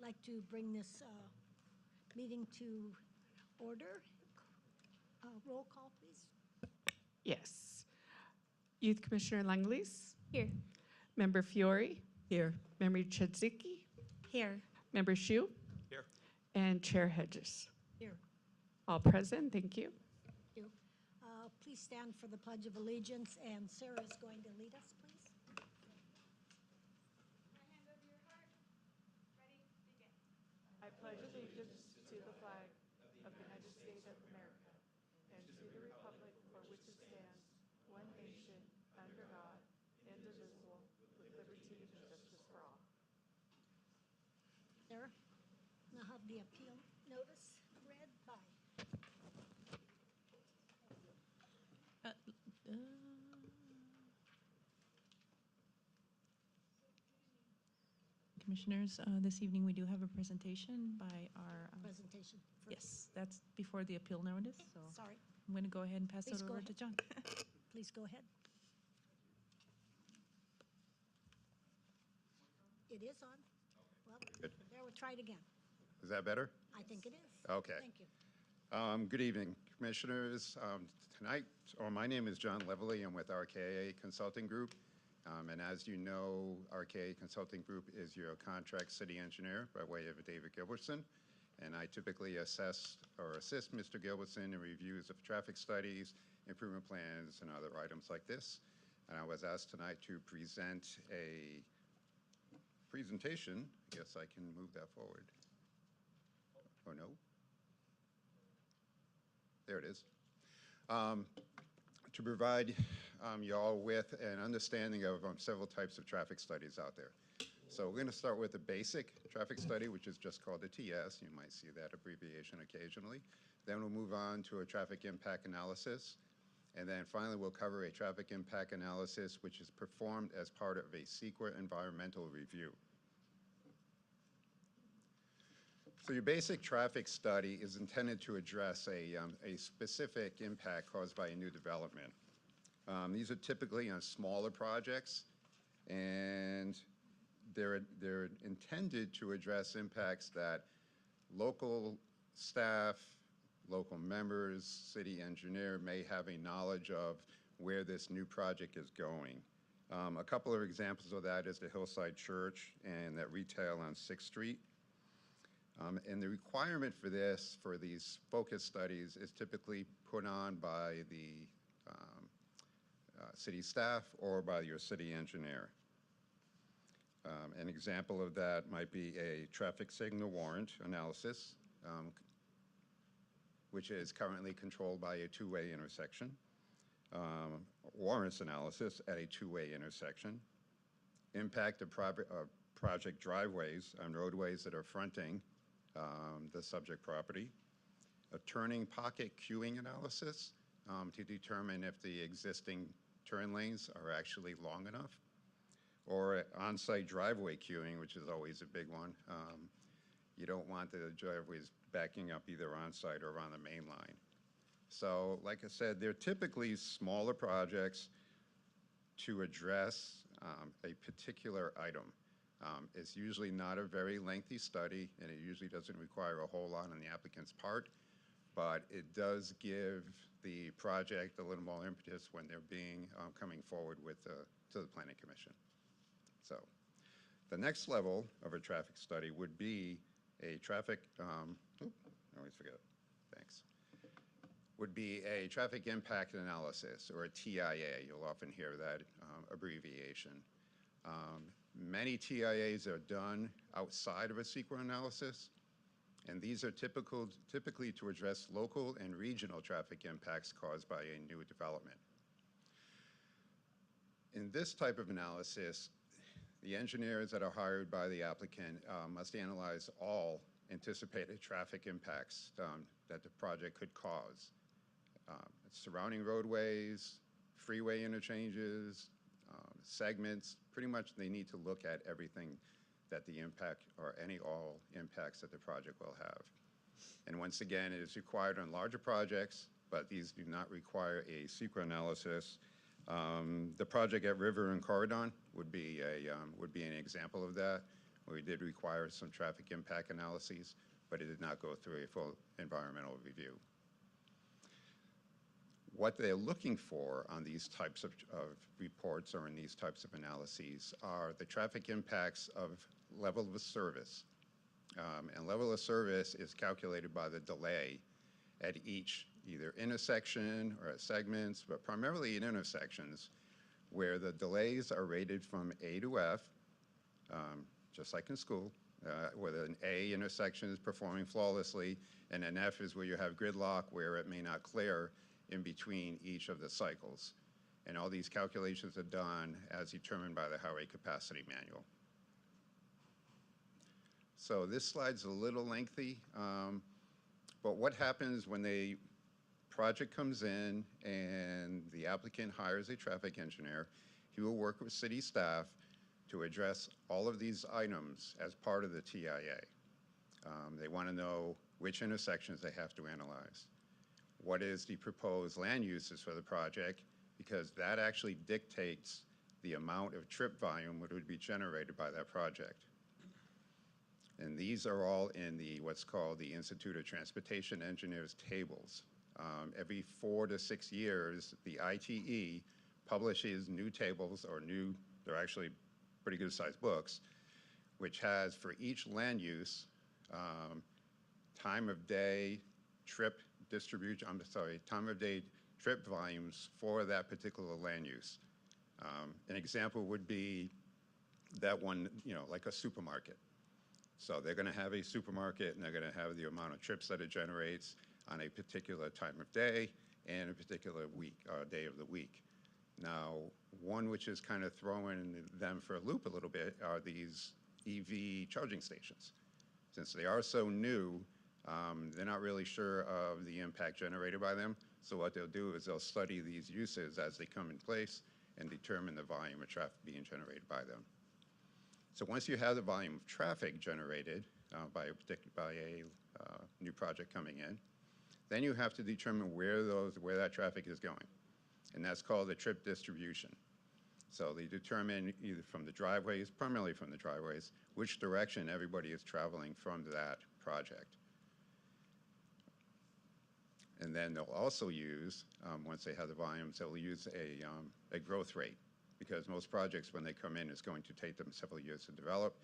like to bring this meeting to order. Roll call, please. Yes. Youth Commissioner Langlis? Here. Member Fiore? Here. Member Chadzicki? Here. Member Shu? Here. And Chair Hedges. Here. All present, thank you. Thank you. Please stand for the Pledge of Allegiance, and Sarah is going to lead us, please. Right hand over your heart. Ready? Begin. I pledge allegiance to the flag of the United States of America and to the republic for which it stands, one nation, under God, indivisible, with liberty and justice for all. Sarah, I'll have the appeal notice read by. Commissioners, this evening we do have a presentation by our, Presentation. First. yes, that's before the appeal notice, so Sorry. I'm going to go ahead and pass Please it go over ahead. to John. Please go ahead. It is on. Well, Good. there, we'll try it again. Is that better? I think it is. Okay. Thank you. Good evening, Commissioners. Tonight, my name is John Leverly. I'm with RKA Consulting Group. And as you know, RKA Consulting Group is your contract city engineer by way of David Gilbertson. And I typically assist Mr. Gilbertson in reviews of traffic studies, improvement plans, and other items like this. And I was asked tonight to present a presentation. I guess I can move that forward. Or no? There it is. To provide y'all with an understanding of several types of traffic studies out there. So we're going to start with a basic traffic study, which is just called a TS. You might see that abbreviation occasionally. Then we'll move on to a traffic impact analysis. And then finally, we'll cover a traffic impact analysis, which is performed as part of a secret environmental review. So your basic traffic study is intended to address a specific impact caused by a new development. These are typically on smaller projects, and they're intended to address impacts that local staff, local members, city engineer may have a knowledge of where this new project is going. A couple of examples of that is the Hillside Church and that retail on 6th Street. And the requirement for this, for these focus studies, is typically put on by the city staff or by your city engineer. An example of that might be a traffic signal warrant analysis, which is currently controlled by a two-way intersection. Warrants analysis at a two-way intersection. Impact of project driveways on roadways that are fronting the subject property, a turning pocket queuing analysis to determine if the existing turn lanes are actually long enough, or on-site driveway queuing, which is always a big one. You don't want the driveways backing up either on-site or on the main line. So, like I said, they're typically smaller projects to address a particular item. It's usually not a very lengthy study, and it usually doesn't require a whole lot on the applicant's part, but it does give the project a little more impetus when they're coming forward with to the Planning Commission. So the next level of a traffic study would be a traffic, I always forget, thanks. Would be a traffic impact analysis, or a TIA. You'll often hear that abbreviation. Many TIAs are done outside of a CEQA analysis, and these are typically to address local and regional traffic impacts caused by a new development. In this type of analysis, the engineers that are hired by the applicant must analyze all anticipated traffic impacts that the project could cause. Surrounding roadways, freeway interchanges, segments, pretty much they need to look at everything that the impact or all impacts that the project will have. And once again, it is required on larger projects, but these do not require a CEQA analysis. The project at River and Corridon would be an example of that, We did require some traffic impact analyses, but it did not go through a full environmental review. What they're looking for on these types of reports or in these types of analyses are the traffic impacts of level of service. And level of service is calculated by the delay at each either intersection or at segments, but primarily at intersections, where the delays are rated from A to F, just like in school, where an A intersection is performing flawlessly, and an F is where you have gridlock, where it may not clear in between each of the cycles. And all these calculations are done as determined by the highway capacity manual. So this slide's a little lengthy, but what happens when the project comes in and the applicant hires a traffic engineer, he will work with city staff to address all of these items as part of the TIA. They want to know which intersections they have to analyze. What is the proposed land uses for the project, because that actually dictates the amount of trip volume that would be generated by that project. And these are all in the what's called the Institute of Transportation Engineers tables. Every 4 to 6 years, the ITE publishes new tables, or they're actually pretty good sized books, which has for each land use, time of day, time of day trip volumes for that particular land use. An example would be that one, like a supermarket. So they're going to have a supermarket, and they're going to have the amount of trips that it generates on a particular time of day and a particular week, day of the week. Now, one which is kind of throwing them for a loop a little bit are these EV charging stations. Since they are so new, they're not really sure of the impact generated by them. So what they'll do is they'll study these uses as they come in place and determine the volume of traffic being generated by them. So once you have the volume of traffic generated by a new project coming in, then you have to determine where that traffic is going. And that's called the trip distribution. So they determine either from the driveways, primarily from the driveways, which direction everybody is traveling from that project. And then they'll also use, once they have the volumes, they'll use a growth rate, because most projects, when they come in, it's going to take them several years to develop.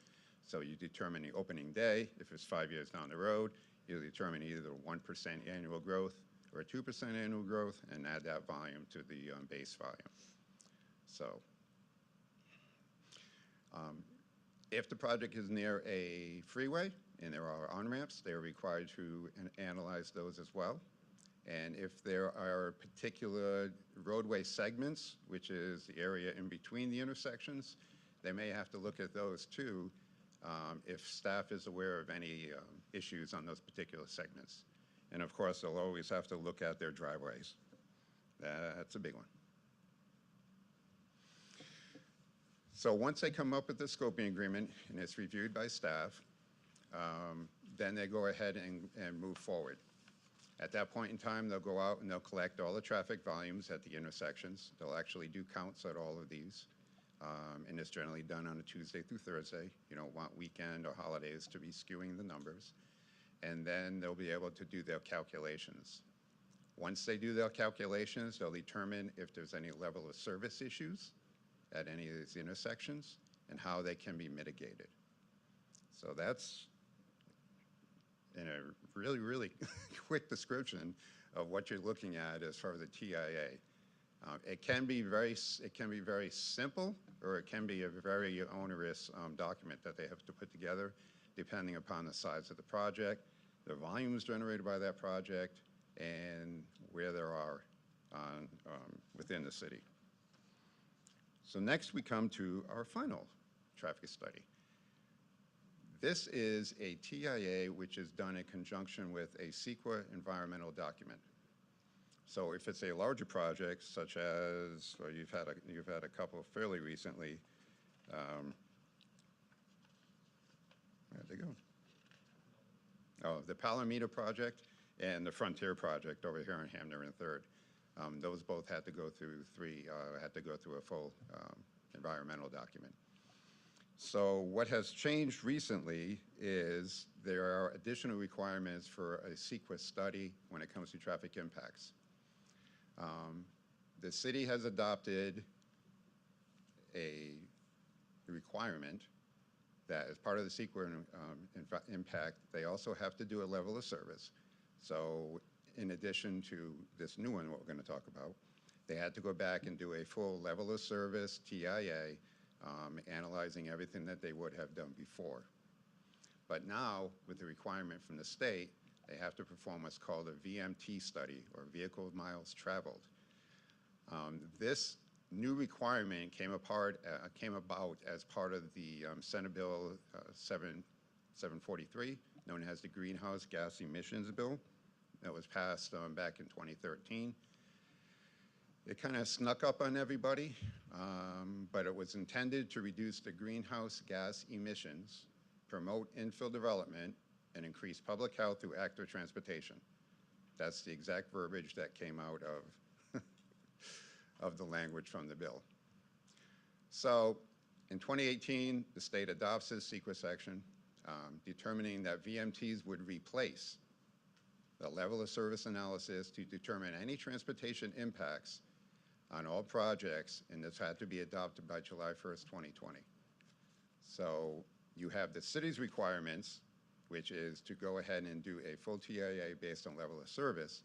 So you determine the opening day. If it's 5 years down the road, you'll determine either 1% annual growth or 2% annual growth, and add that volume to the base volume. So if the project is near a freeway and there are on-ramps, they're required to analyze those as well. And if there are particular roadway segments, which is the area in between the intersections, they may have to look at those too, if staff is aware of any issues on those particular segments. And of course, they'll always have to look at their driveways. That's a big one. So once they come up with the scoping agreement and it's reviewed by staff, then they go ahead and move forward. At that point in time, they'll go out and they'll collect all the traffic volumes at the intersections. They'll actually do counts at all of these. And it's generally done on a Tuesday through Thursday. You don't want weekend or holidays to be skewing the numbers. And then they'll be able to do their calculations. Once they do their calculations, they'll determine if there's any level of service issues at any of these intersections and how they can be mitigated. So that's in a really, really quick description of what you're looking at as far as the TIA. It can be very simple, or it can be a very onerous document that they have to put together, depending upon the size of the project, the volumes generated by that project, and where there are within the city. So next we come to our final traffic study. This is a TIA which is done in conjunction with a CEQA environmental document. So if it's a larger project, such as, well, you've had a couple fairly recently. Where'd they go? Oh, the Palomita project and the Frontier project over here in Hamner and Third. Those both had to go through a full environmental document. So what has changed recently is there are additional requirements for a CEQA study when it comes to traffic impacts. The city has adopted a requirement that as part of the CEQA impact, they also have to do a level of service. So in addition to this new one, what we're going to talk about, they had to go back and do a full level of service, TIA, analyzing everything that they would have done before. But now, with the requirement from the state, they have to perform what's called a VMT study, or vehicle miles traveled. This new requirement came about as part of the Senate Bill 743, known as the Greenhouse Gas Emissions Bill, that was passed back in 2013. It kind of snuck up on everybody, but it was intended to reduce the greenhouse gas emissions, promote infill development, and increase public health through active transportation. That's the exact verbiage that came out of the language from the bill. So in 2018, the state adopts this CEQA section, determining that VMTs would replace the level of service analysis to determine any transportation impacts on all projects, and this had to be adopted by July 1st, 2020. So you have the city's requirements, which is to go ahead and do a full TIA based on level of service,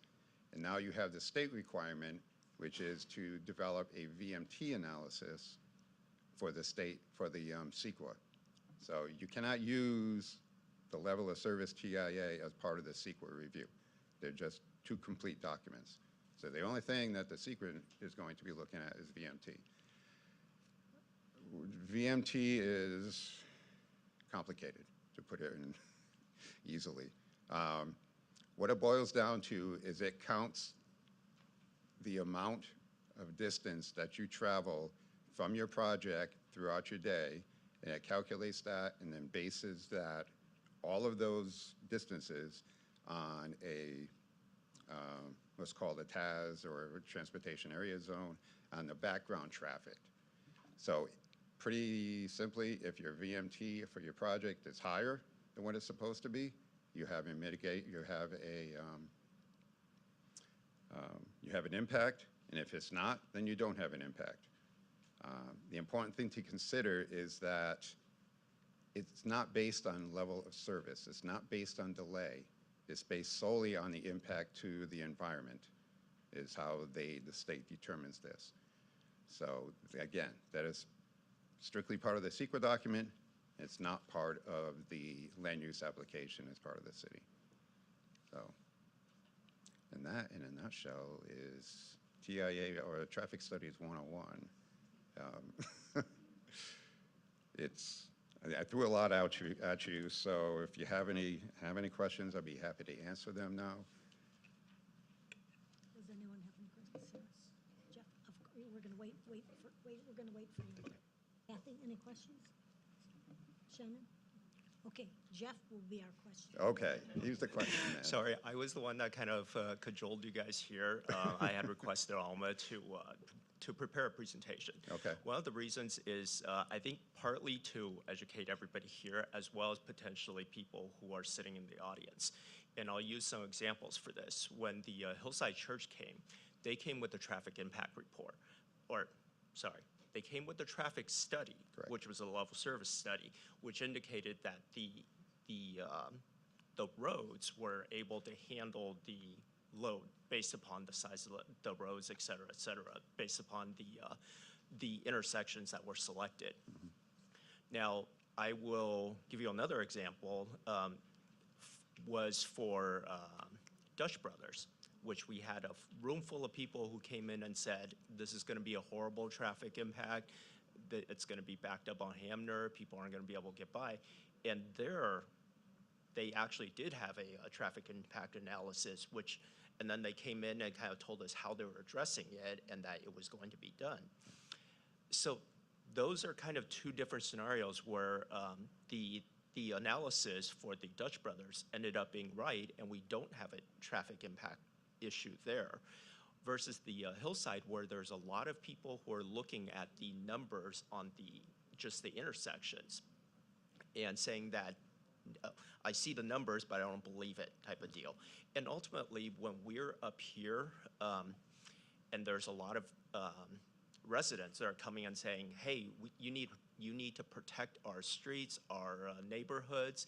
and now you have the state requirement, which is to develop a VMT analysis for the state, for the CEQA. So you cannot use the level of service TIA as part of the CEQA review. They're just two complete documents. So the only thing that the CEQA is going to be looking at is VMT. VMT is complicated, to put it in easily. What it boils down to is it counts the amount of distance that you travel from your project throughout your day, and it calculates that and then bases that, all of those distances, on a what's called a TAZ, or Transportation Area Zone, on the background traffic. So pretty simply, if your VMT for your project is higher than what it's supposed to be, you have an impact, and if it's not, then you don't have an impact. The important thing to consider is that it's not based on level of service. It's not based on delay. It's based solely on the impact to the environment, is how the state determines this. So again, that is strictly part of the CEQA document. It's not part of the land use application as part of the city. So, and that in a nutshell is TIA, or Traffic Studies 101. I threw a lot at you, so if you have any questions, I'd be happy to answer them now. Does anyone have any questions? Jeff, we're going to wait for you. Kathy, any questions? Shannon? Okay, Jeff will be our question. Okay, he's the question man. Sorry, I was the one that kind of cajoled you guys here. I had requested Alma to prepare a presentation. Okay. One of the reasons is I think partly to educate everybody here, as well as potentially people who are sitting in the audience. And I'll use some examples for this. When the Hillside Church came, they came with a traffic impact report, they came with the traffic study, Correct. Which was a level service study, which indicated that the roads were able to handle the load based upon the size of the roads, et cetera, based upon the intersections that were selected. Mm-hmm. Now, I will give you another example, was for Dutch Brothers, which we had a room full of people who came in and said, this is going to be a horrible traffic impact, that it's going to be backed up on Hamner, people aren't going to be able to get by. And they actually did have a traffic impact analysis, and then they came in and kind of told us how they were addressing it and that it was going to be done. So those are kind of two different scenarios where the analysis for the Dutch Brothers ended up being right, and we don't have a traffic impact issue there, versus the Hillside, where there's a lot of people who are looking at the numbers on the just the intersections and saying that I see the numbers, but I don't believe it type of deal. And ultimately, when we're up here, and there's a lot of residents that are coming and saying, hey, you need to protect our streets, our neighborhoods,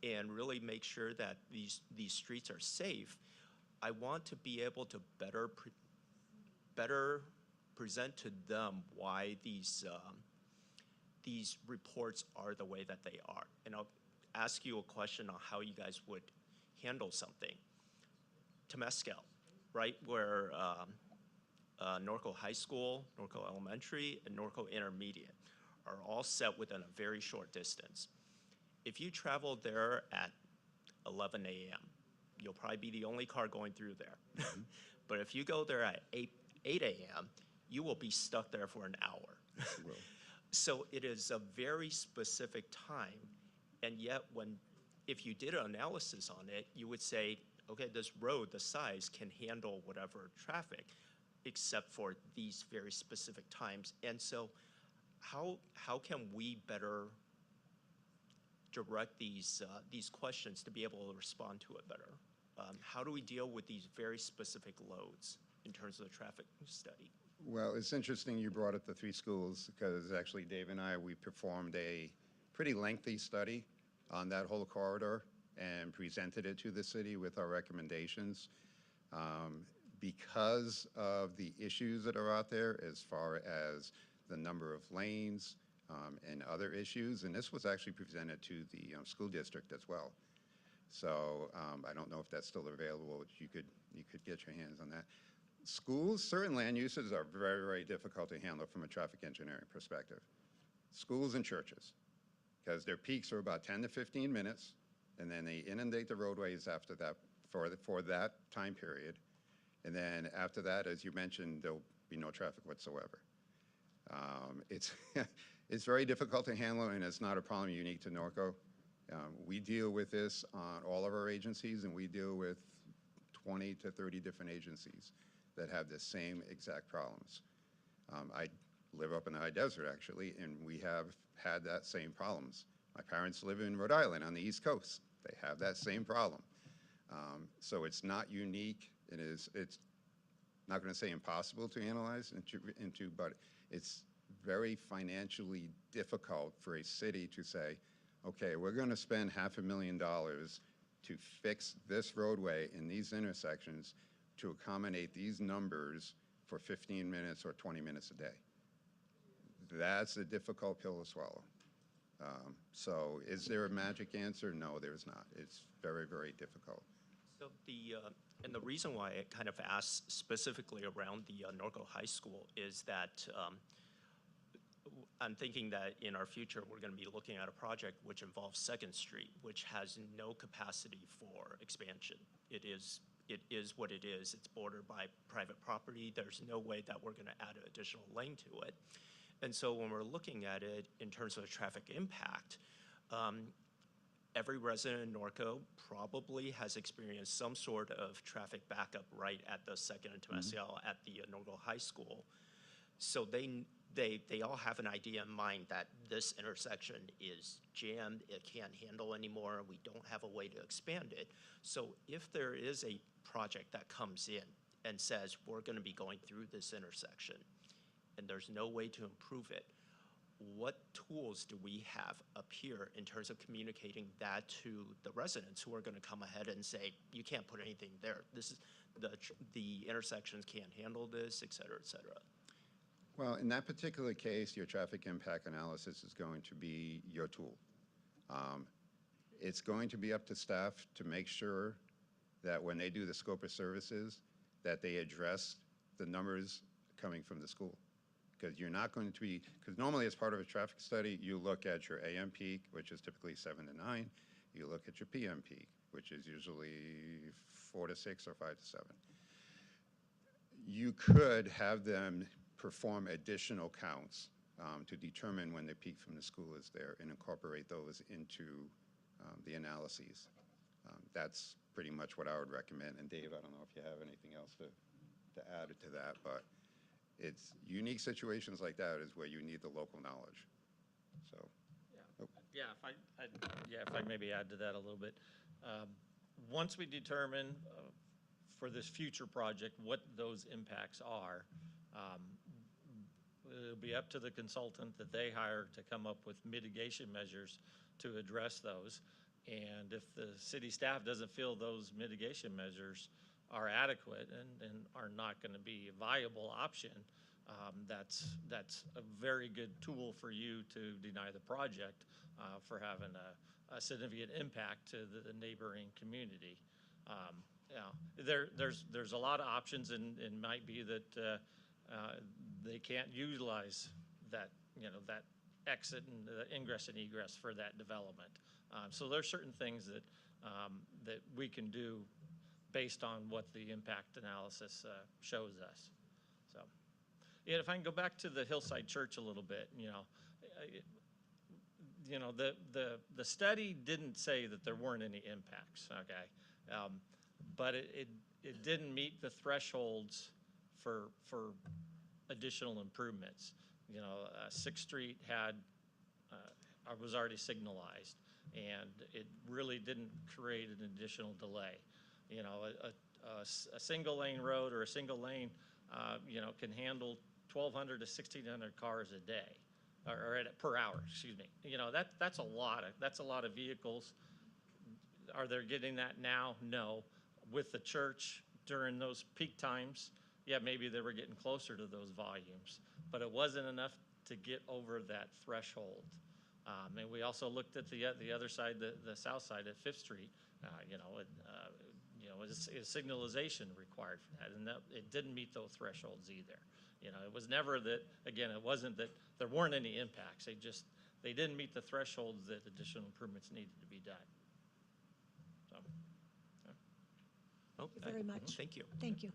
and really make sure that these streets are safe. I want to be able to better present to them why these reports are the way that they are. And I'll ask you a question on how you guys would handle something. Temescal, right, where Norco High School, Norco Elementary, and Norco Intermediate are all set within a very short distance. If you travel there at 11 a.m., you'll probably be the only car going through there. But if you go there at 8 a.m., you will be stuck there for an hour. So it is a very specific time, and yet if you did an analysis on it, you would say, okay, this road, the size, can handle whatever traffic, except for these very specific times. And so how can we better direct these questions to be able to respond to it better? How do we deal with these very specific loads in terms of the traffic study? Well, it's interesting you brought up the 3 schools, because actually Dave and I, we performed a pretty lengthy study on that whole corridor and presented it to the city with our recommendations. Because of the issues that are out there as far as the number of lanes and other issues, and this was actually presented to the school district as well. So I don't know if that's still available, but you could get your hands on that. Schools, certain land uses are very, very difficult to handle from a traffic engineering perspective. Schools and churches, because their peaks are about 10 to 15 minutes, and then they inundate the roadways after that for that time period. And then after that, as you mentioned, there'll be no traffic whatsoever. It's very difficult to handle, and it's not a problem unique to Norco. We deal with this on all of our agencies, and we deal with 20 to 30 different agencies that have the same exact problems. I live up in the high desert, actually, and we have had that same problems. My parents live in Rhode Island on the East Coast. They have that same problem. So it's not unique. It's not going to say impossible to analyze into, but it's very financially difficult for a city to say, okay, we're going to spend $500,000 to fix this roadway in these intersections to accommodate these numbers for 15 minutes or 20 minutes a day. That's a difficult pill to swallow. So is there a magic answer? No, there's not. It's very, very difficult. So and the reason why I kind of asked specifically around the Norco High School is that I'm thinking that in our future, we're going to be looking at a project which involves 2nd Street, which has no capacity for expansion. It is what it is. It's bordered by private property. There's no way that we're going to add an additional lane to it. And so when we're looking at it in terms of traffic impact, every resident in Norco probably has experienced some sort of traffic backup right at the 2nd and Temescal at the Norco High School. So they all have an idea in mind that this intersection is jammed, it can't handle anymore, and we don't have a way to expand it. So if there is a project that comes in and says, we're going to be going through this intersection, and there's no way to improve it, what tools do we have up here in terms of communicating that to the residents who are going to come ahead and say, you can't put anything there. This is the intersections can't handle this, et cetera, et cetera. Well, in that particular case, your traffic impact analysis is going to be your tool. It's going to be up to staff to make sure that when they do the scope of services, that they address the numbers coming from the school. Because you're not going to be, because normally as part of a traffic study, you look at your AM peak, which is typically 7 to 9. You look at your PM peak, which is usually 4 to 6 or 5 to 7. You could have them perform additional counts to determine when the peak from the school is there and incorporate those into the analyses. That's pretty much what I would recommend. And Dave, I don't know if you have anything else to add to that, but it's unique situations like that is where you need the local knowledge. So, If I maybe add to that a little bit. Once we determine for this future project what those impacts are, it'll be up to the consultant that they hire to come up with mitigation measures to address those. And if the city staff doesn't feel those mitigation measures are adequate and are not going to be a viable option, that's a very good tool for you to deny the project for having a significant impact to the neighboring community. There's a lot of options, and it might be that they can't utilize that, that exit and the ingress and egress for that development. So there's certain things that that we can do based on what the impact analysis shows us. So, yeah, if I can go back to the Hillside Church a little bit, the study didn't say that there weren't any impacts, okay? But it didn't meet the thresholds for additional improvements. 6th Street was already signalized, and it really didn't create an additional delay. A single lane road or a single lane, can handle 1,200 to 1,600 cars a day, or per hour, excuse me. That's a lot of vehicles. Are they getting that now? No. With the church during those peak times, yeah, maybe they were getting closer to those volumes, but it wasn't enough to get over that threshold. And we also looked at the other side, the south side at 5th Street. Is signalization required for that, and that it didn't meet those thresholds either. It was never that. Again, it wasn't that there weren't any impacts. They didn't meet the thresholds that additional improvements needed to be done. So, Thank you very much. Thank you. Thank you.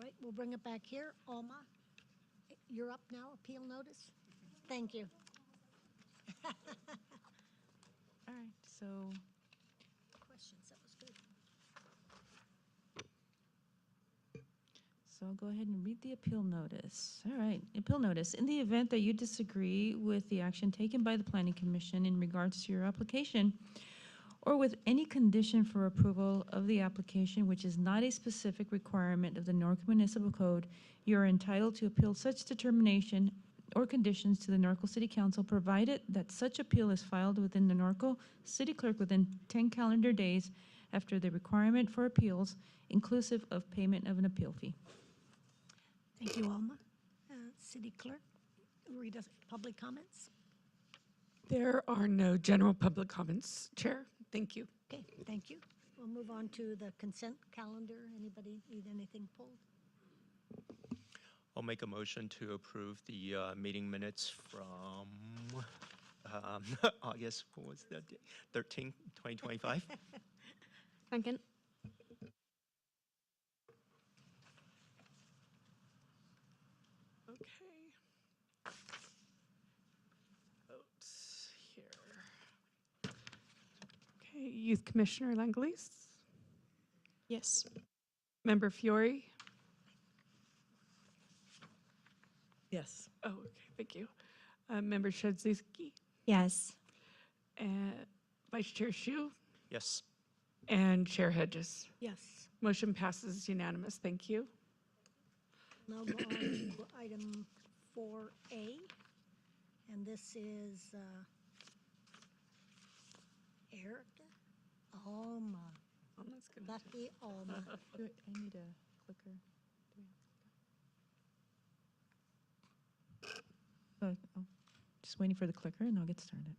Right, we'll bring it back here. Alma, you're up now, appeal notice. Thank you. All right, so Questions, that was good. I'll go ahead and read the appeal notice. All right, appeal notice. In the event that you disagree with the action taken by the Planning Commission in regards to your application, or with any condition for approval of the application which is not a specific requirement of the Norco Municipal Code, you are entitled to appeal such determination or conditions to the Norco City Council, provided that such appeal is filed within the Norco City Clerk within 10 calendar days after the requirement for appeals, inclusive of payment of an appeal fee. Thank you, Alma. City Clerk, read us public comments. There are no general public comments, Chair. Thank you. Okay, thank you. We'll move on to the consent calendar. Anybody need anything pulled? I'll make a motion to approve the meeting minutes from August, what was that date? 13, 2025. Second. Okay. Votes here. Okay, Youth Commissioner Langlese, Yes. Member Fiore. Yes. Oh, okay, thank you. Member Szedzinski, Yes. Vice Chair Shu, Yes. and Chair Hedges. Yes. Motion passes unanimous. Thank you. Now go on to item 4A, and this is Erica Alma, Oh, that's good. lucky Alma. I need a clicker. Oh, just waiting for the clicker and I'll get started.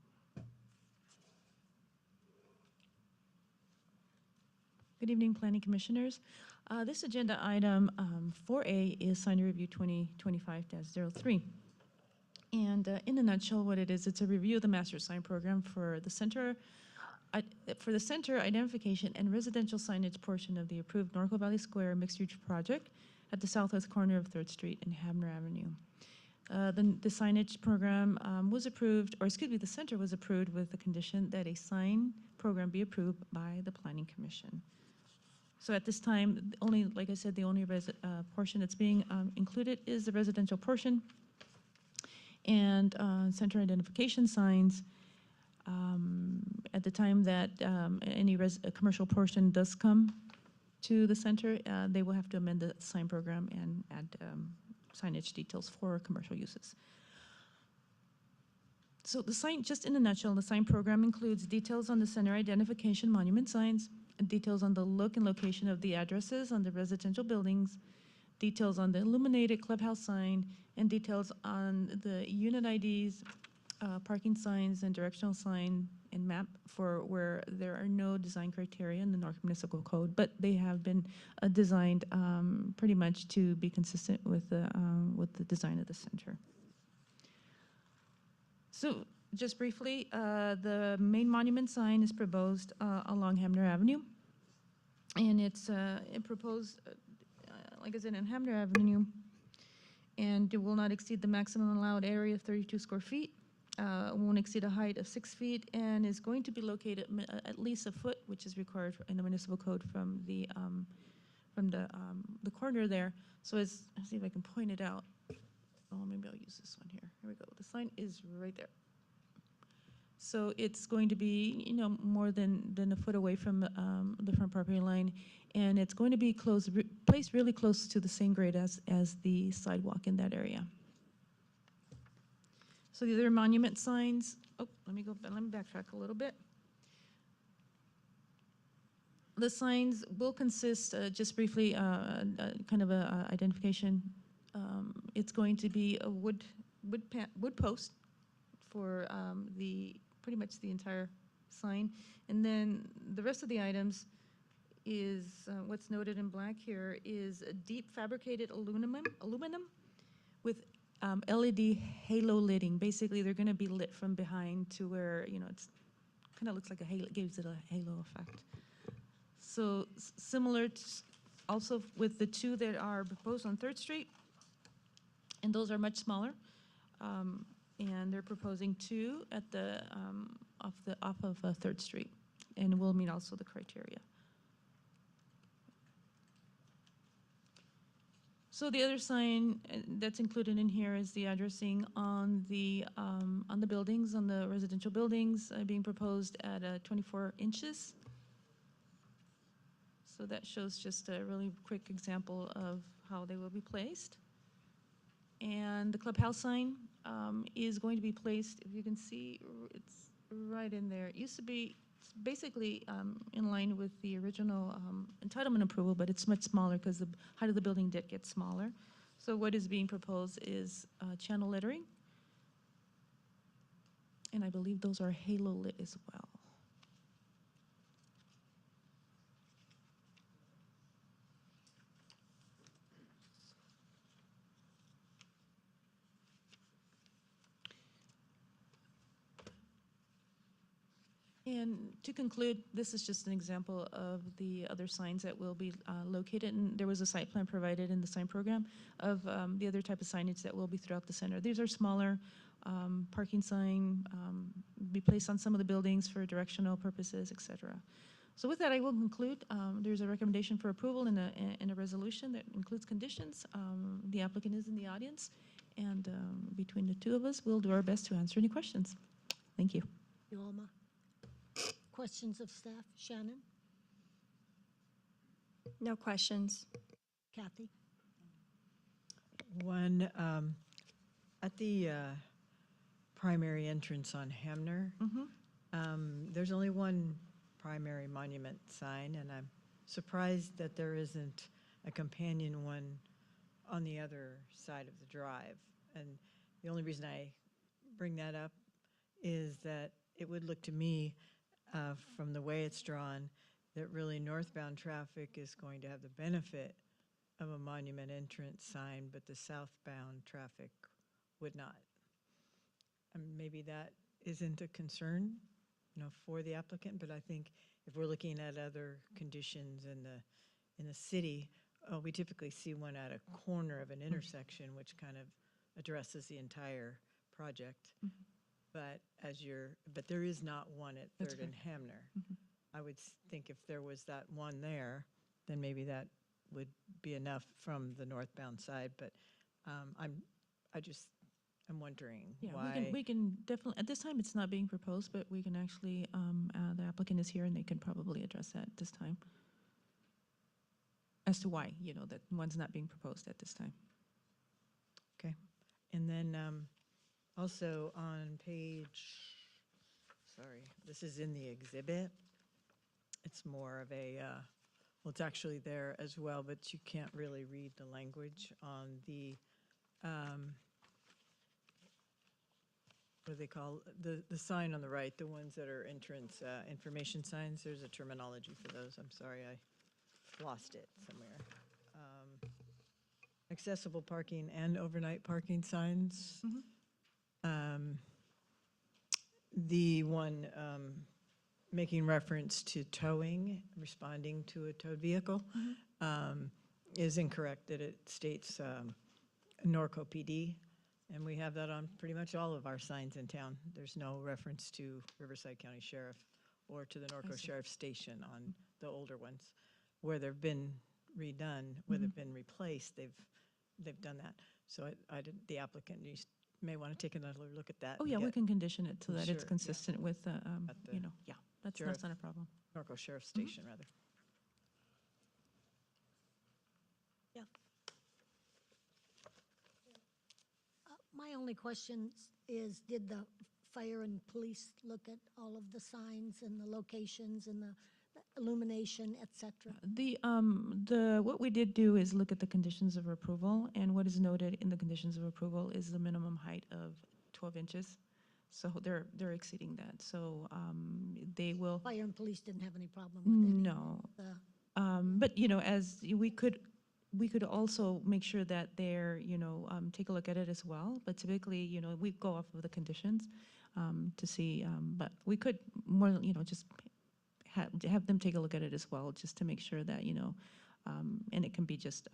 Good evening, Planning Commissioners. This agenda item 4A is sign review 2025-03. And in a nutshell, what it is, it's a review of the master sign program for the center identification and residential signage portion of the approved Norco Valley Square mixed-use project at the southwest corner of 3rd Street and Hamner Avenue. The signage program was approved, or excuse me, the center was approved with the condition that a sign program be approved by the Planning Commission. So at this time, only, like I said, the only portion that's being included is the residential portion and center identification signs. At the time that any commercial portion does come to the center, they will have to amend the sign program and add signage details for commercial uses. So the sign, just in a nutshell, the sign program includes details on the center identification monument signs, details on the look and location of the addresses on the residential buildings, details on the illuminated clubhouse sign, and details on the unit IDs, parking signs, and directional sign and map for where there are no design criteria in the Norco Municipal Code, but they have been designed pretty much to be consistent with the design of the center. So just briefly, the main monument sign is proposed along Hamner Avenue. And it's proposed, like I said, in Hamner Avenue. And it will not exceed the maximum allowed area of 32 square feet. Won't exceed a height of 6 feet and is going to be located at least a foot, which is required in the municipal code from the corner there. So let's see if I can point it out. Oh, maybe I'll use this one here. Here we go. The sign is right there. So it's going to be, more than a foot away from the front property line, and it's going to be placed really close to the same grade as the sidewalk in that area. So the other monument signs. Oh, let me backtrack a little bit. The signs will consist, just briefly, kind of a identification. It's going to be a wood post for pretty much the entire sign, and then the rest of the items is what's noted in black here is a deep fabricated aluminum with LED halo lighting. Basically, they're going to be lit from behind to where it's kind of looks like a halo, gives it a halo effect. So similar to also with the two that are proposed on 3rd Street. And those are much smaller, and they're proposing 2 at the off of 3rd Street, and will meet also the criteria. So the other sign that's included in here is the addressing on the buildings, on the residential buildings, being proposed at 24 inches. So that shows just a really quick example of how they will be placed. And the clubhouse sign is going to be placed, if you can see, it's right in there. It used to be basically in line with the original entitlement approval, but it's much smaller because the height of the building did get smaller. So what is being proposed is channel lettering. And I believe those are halo lit as well. And to conclude, this is just an example of the other signs that will be located, and there was a site plan provided in the sign program of the other type of signage that will be throughout the center. These are smaller parking sign, be placed on some of the buildings for directional purposes, etc. So with that, I will conclude. There's a recommendation for approval in a resolution that includes conditions. The applicant is in the audience, and between the two of us, we'll do our best to answer any questions. Thank you. You, Alma. Questions of staff? Shannon? No questions. Kathy? One, at the primary entrance on Hamner, there's only one primary monument sign, and I'm surprised that there isn't a companion one on the other side of the drive. And the only reason I bring that up is that it would look to me, from the way it's drawn, that really northbound traffic is going to have the benefit of a monument entrance sign, but the southbound traffic would not. And maybe that isn't a concern, for the applicant, but I think if we're looking at other conditions in the city, we typically see one at a corner of an intersection, which kind of addresses the entire project. But there is not one at 3rd and Hamner. I would think if there was that one there, then maybe that would be enough from the northbound side, but I'm wondering Yeah, why. we can definitely, at this time, it's not being proposed, but we can actually, the applicant is here and they can probably address that at this time. As to why, that one's not being proposed at this time. Okay, and then also on page, sorry, this is in the exhibit. It's more of a, well, it's actually there as well, but you can't really read the language on the, what do they call, the sign on the right, the ones that are entrance information signs. There's a terminology for those. I'm sorry, I lost it somewhere. Accessible parking and overnight parking signs. The one making reference to towing, responding to a towed vehicle, is incorrect, that it states Norco PD, and we have that on pretty much all of our signs in town. There's no reference to Riverside County Sheriff or to the Norco Sheriff Station on the older ones. Where they've been redone, where they've been replaced, they've done that. So the applicant, you may want to take another look at that. Oh, yeah, we can condition it so that it's Sure, consistent with, At the yeah, that's sheriff. not a problem. Norco Sheriff Station, rather. Yeah. My only question is, did the fire and police look at all of the signs and the locations and the illumination, et cetera? What we did do is look at the conditions of approval, and what is noted in the conditions of approval is the minimum height of 12 inches. So they're exceeding that, so they will. Fire and police didn't have any problem with it? No. But, as we could also make sure that they're, take a look at it as well. But typically, we go off of the conditions to see, but we could more, just have them take a look at it as well, just to make sure that, and it can be just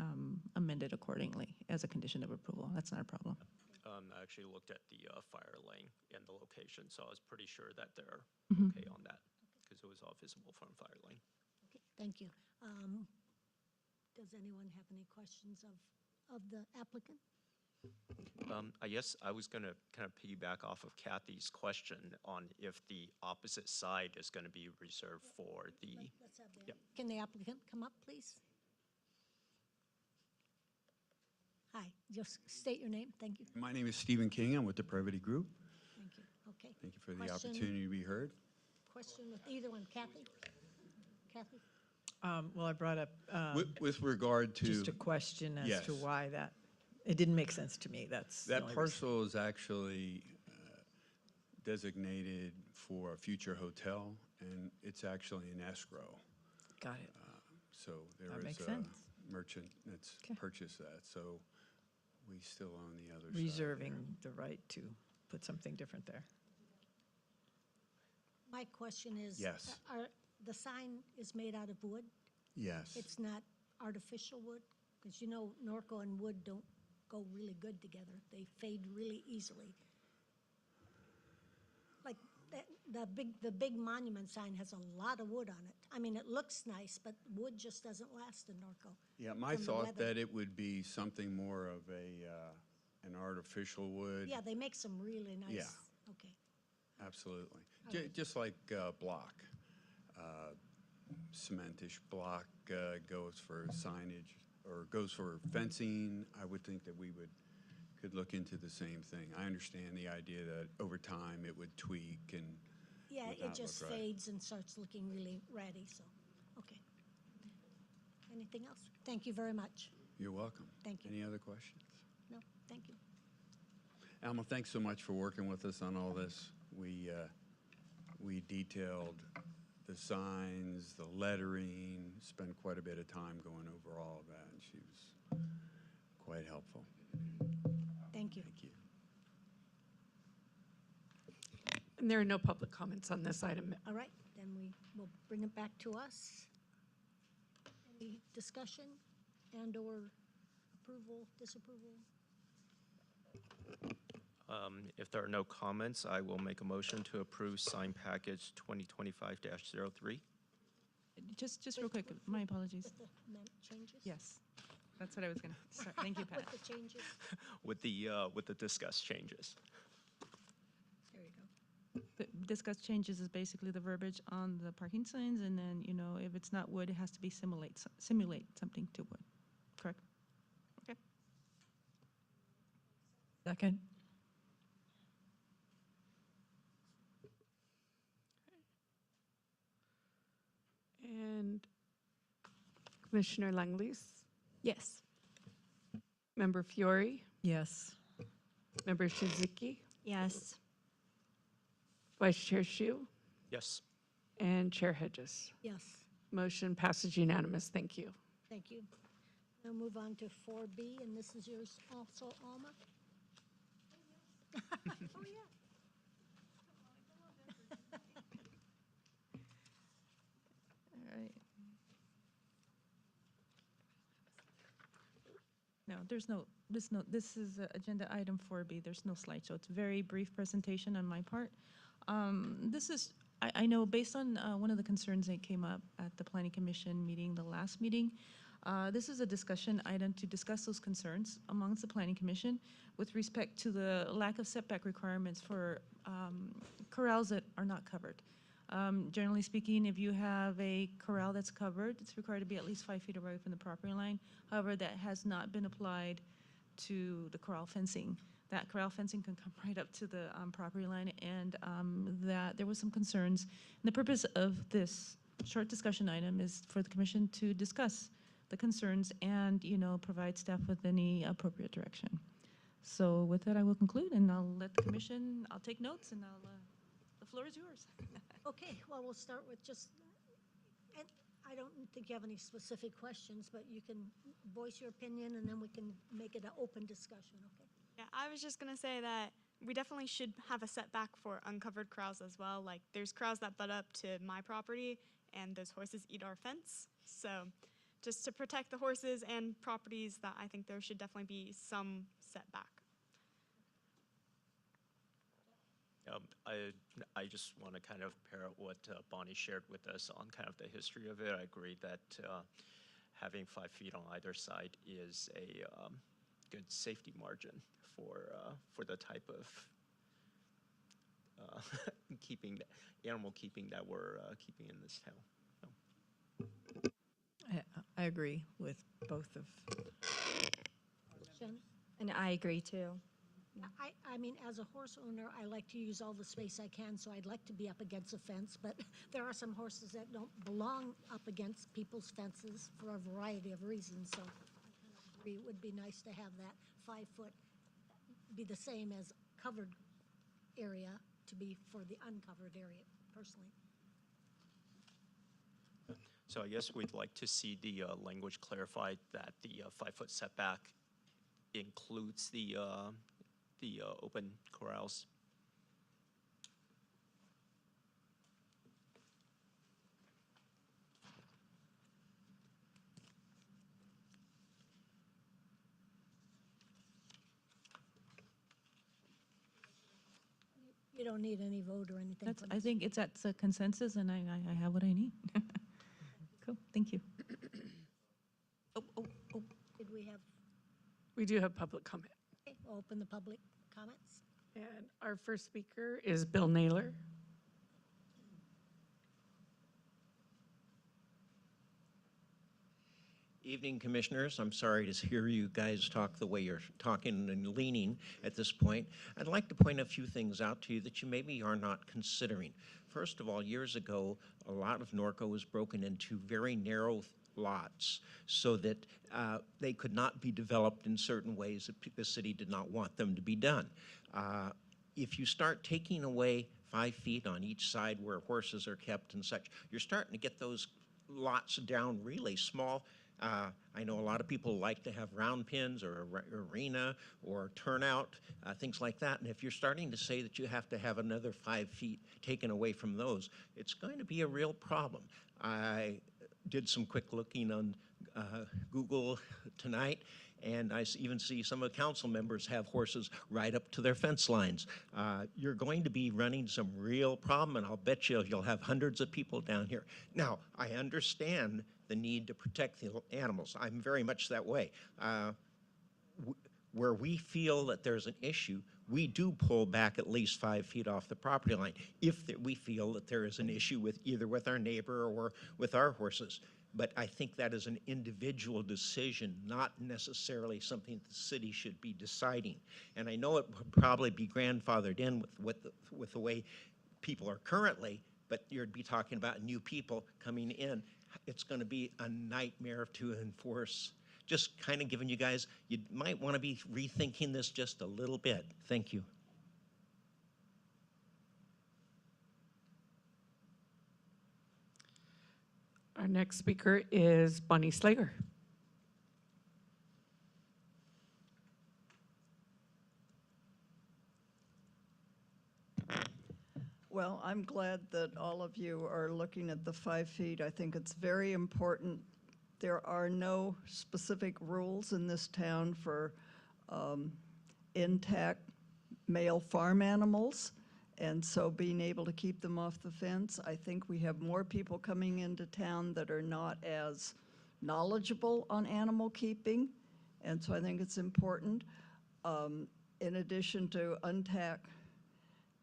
amended accordingly as a condition of approval. That's not a problem. I actually looked at the fire lane and the location, so I was pretty sure that they're Mhm. okay on that, because it was all visible from fire lane. Okay, thank you. Does anyone have any questions of the applicant? I guess I was going to kind of piggyback off of Kathy's question on if the opposite side is going to be reserved for the, Let's have the, Yep. Can the applicant come up, please? Hi, just state your name, thank you. My name is Stephen King. I'm with the Privity Group. Thank you, okay. Thank you for the Question? opportunity to be heard. Question with either one, Kathy? Kathy? Well, I brought up With regard to, just a question as to yes. why that, it didn't make sense to me, that's the that only reason. parcel is actually designated for a future hotel, and it's actually an escrow. Got it. So there That is makes a sense. merchant that's Okay. purchased that, so we still own the other side. Reserving the right to put something different there. My question is. Yes. The sign is made out of wood? Yes. It's not artificial wood? Because Norco and wood don't go really good together. They fade really easily. Like, the big monument sign has a lot of wood on it. I mean, it looks nice, but wood just doesn't last in Norco. Yeah, my from the thought weather. that it would be something more of an artificial wood. Yeah, they make some really nice. Yeah. Okay. Absolutely. All right. Just like block. Cementish block goes for signage or goes for fencing. I would think that we could look into the same thing. I understand the idea that over time it would tweak and Yeah, would it not just look right. fades and starts looking really ratty, so, okay. Anything else? Thank you very much. You're welcome. Thank you. Any other questions? No, thank you. Alma, thanks so much for working with us on all this. We detailed the signs, the lettering, spent quite a bit of time going over all of that, and she was quite helpful. Thank you. Thank you. And there are no public comments on this item. All right, then we will bring it back to us. Any discussion and/or approval, disapproval? If there are no comments, I will make a motion to approve sign package 2025-03. just real quick, my apologies. With the changes? Yes, that's what I was gonna, sorry, thank you, Pat. With the changes? with the discussed changes. There you go. The discuss changes is basically the verbiage on the parking signs, and then, you know, if it's not wood, it has to be simulate something to wood, correct? Okay. Second. And Commissioner Langley's, Yes. Member Fiore, Yes. Member Shizuki, Yes. Vice Chair Shu, Yes. and Chair Hedges. Yes, Motion passes unanimous. Thank you. thank you. Now move on to 4B, and this is yours also, Alma? Oh, yeah. All right. No, this is agenda item 4B. There's no slideshow. It's a very brief presentation on my part. This is, I know based on one of the concerns that came up at the Planning Commission meeting, the last meeting, this is a discussion item to discuss those concerns amongst the Planning Commission with respect to the lack of setback requirements for corrals that are not covered. Generally speaking, if you have a corral that's covered, it's required to be at least 5 feet away from the property line. However, that has not been applied to the corral fencing. That corral fencing can come right up to the property line, and that there was some concerns. And the purpose of this short discussion item is for the commission to discuss the concerns and, you know, provide staff with any appropriate direction. So with that, I will conclude, and I'll let the commission, I'll take notes, and the floor is yours. Okay, well, we'll start with just, and I don't think you have any specific questions, but you can voice your opinion, and then we can make it an open discussion, okay? Yeah, I was just gonna say that we definitely should have a setback for uncovered corrals as well. Like, there's corrals that butt up to my property, and those horses eat our fence. So, just to protect the horses and properties, that I think there should definitely be some setback. I just want to kind of pair up what Bonnie shared with us on kind of the history of it. I agree that having 5 feet on either side is a good safety margin for the type of animal keeping that we're keeping in this town. So. I agree with both of. Jen? And I agree too. I mean, as a horse owner, I like to use all the space I can, so I'd like to be up against a fence, but there are some horses that don't belong up against people's fences for a variety of reasons, so I kind of agree it would be nice to have that 5 foot be the same as covered area to be for the uncovered area, personally. So I guess we'd like to see the language clarified that the 5 foot setback includes the open corrals. You don't need any vote or anything. That's, from I us. think it's at the consensus, and I have what I need. Cool, thank you. Oh, Did we have, We do have public comment. okay, we'll open the public comments. And our first speaker is Bill Naylor. Evening, Commissioners. I'm sorry to hear you guys talk the way you're talking and leaning at this point. I'd like to point a few things out to you that you maybe are not considering. First of all, years ago, a lot of Norco was broken into very narrow lots so that they could not be developed in certain ways that the city did not want them to be done. If you start taking away 5 feet on each side where horses are kept and such, you're starting to get those lots down really small. I know a lot of people like to have round pins or arena or turnout, things like that. And if you're starting to say that you have to have another 5 feet taken away from those, it's going to be a real problem. I did some quick looking on Google tonight, And I even see some of the council members have horses right up to their fence lines. You're going to be running some real problem, and I'll bet you'll have hundreds of people down here. Now, I understand the need to protect the animals. I'm very much that way. Where we feel that there's an issue, we do pull back at least 5 feet off the property line if we feel that there is an issue with either with our neighbor or with our horses. But I think that is an individual decision, not necessarily something the city should be deciding. And I know it would probably be grandfathered in with the way people are currently, but you'd be talking about new people coming in. It's going to be a nightmare to enforce. Just kind of giving you guys, you might want to be rethinking this just a little bit. Thank you. Our next speaker is Bonnie Slager. Well, I'm glad that all of you are looking at the 5 feet. I think it's very important. There are no specific rules in this town for intact male farm animals. And so being able to keep them off the fence, I think we have more people coming into town that are not as knowledgeable on animal keeping. And so I think it's important. In addition to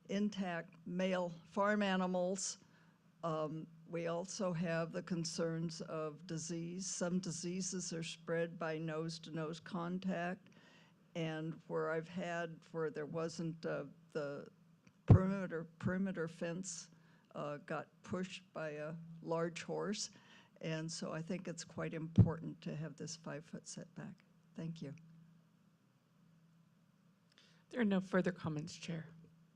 intact male farm animals, we also have the concerns of disease. Some diseases are spread by nose-to-nose contact. And where there wasn't the perimeter fence got pushed by a large horse. And so I think it's quite important to have this 5-foot setback. Thank you. There are no further comments, Chair.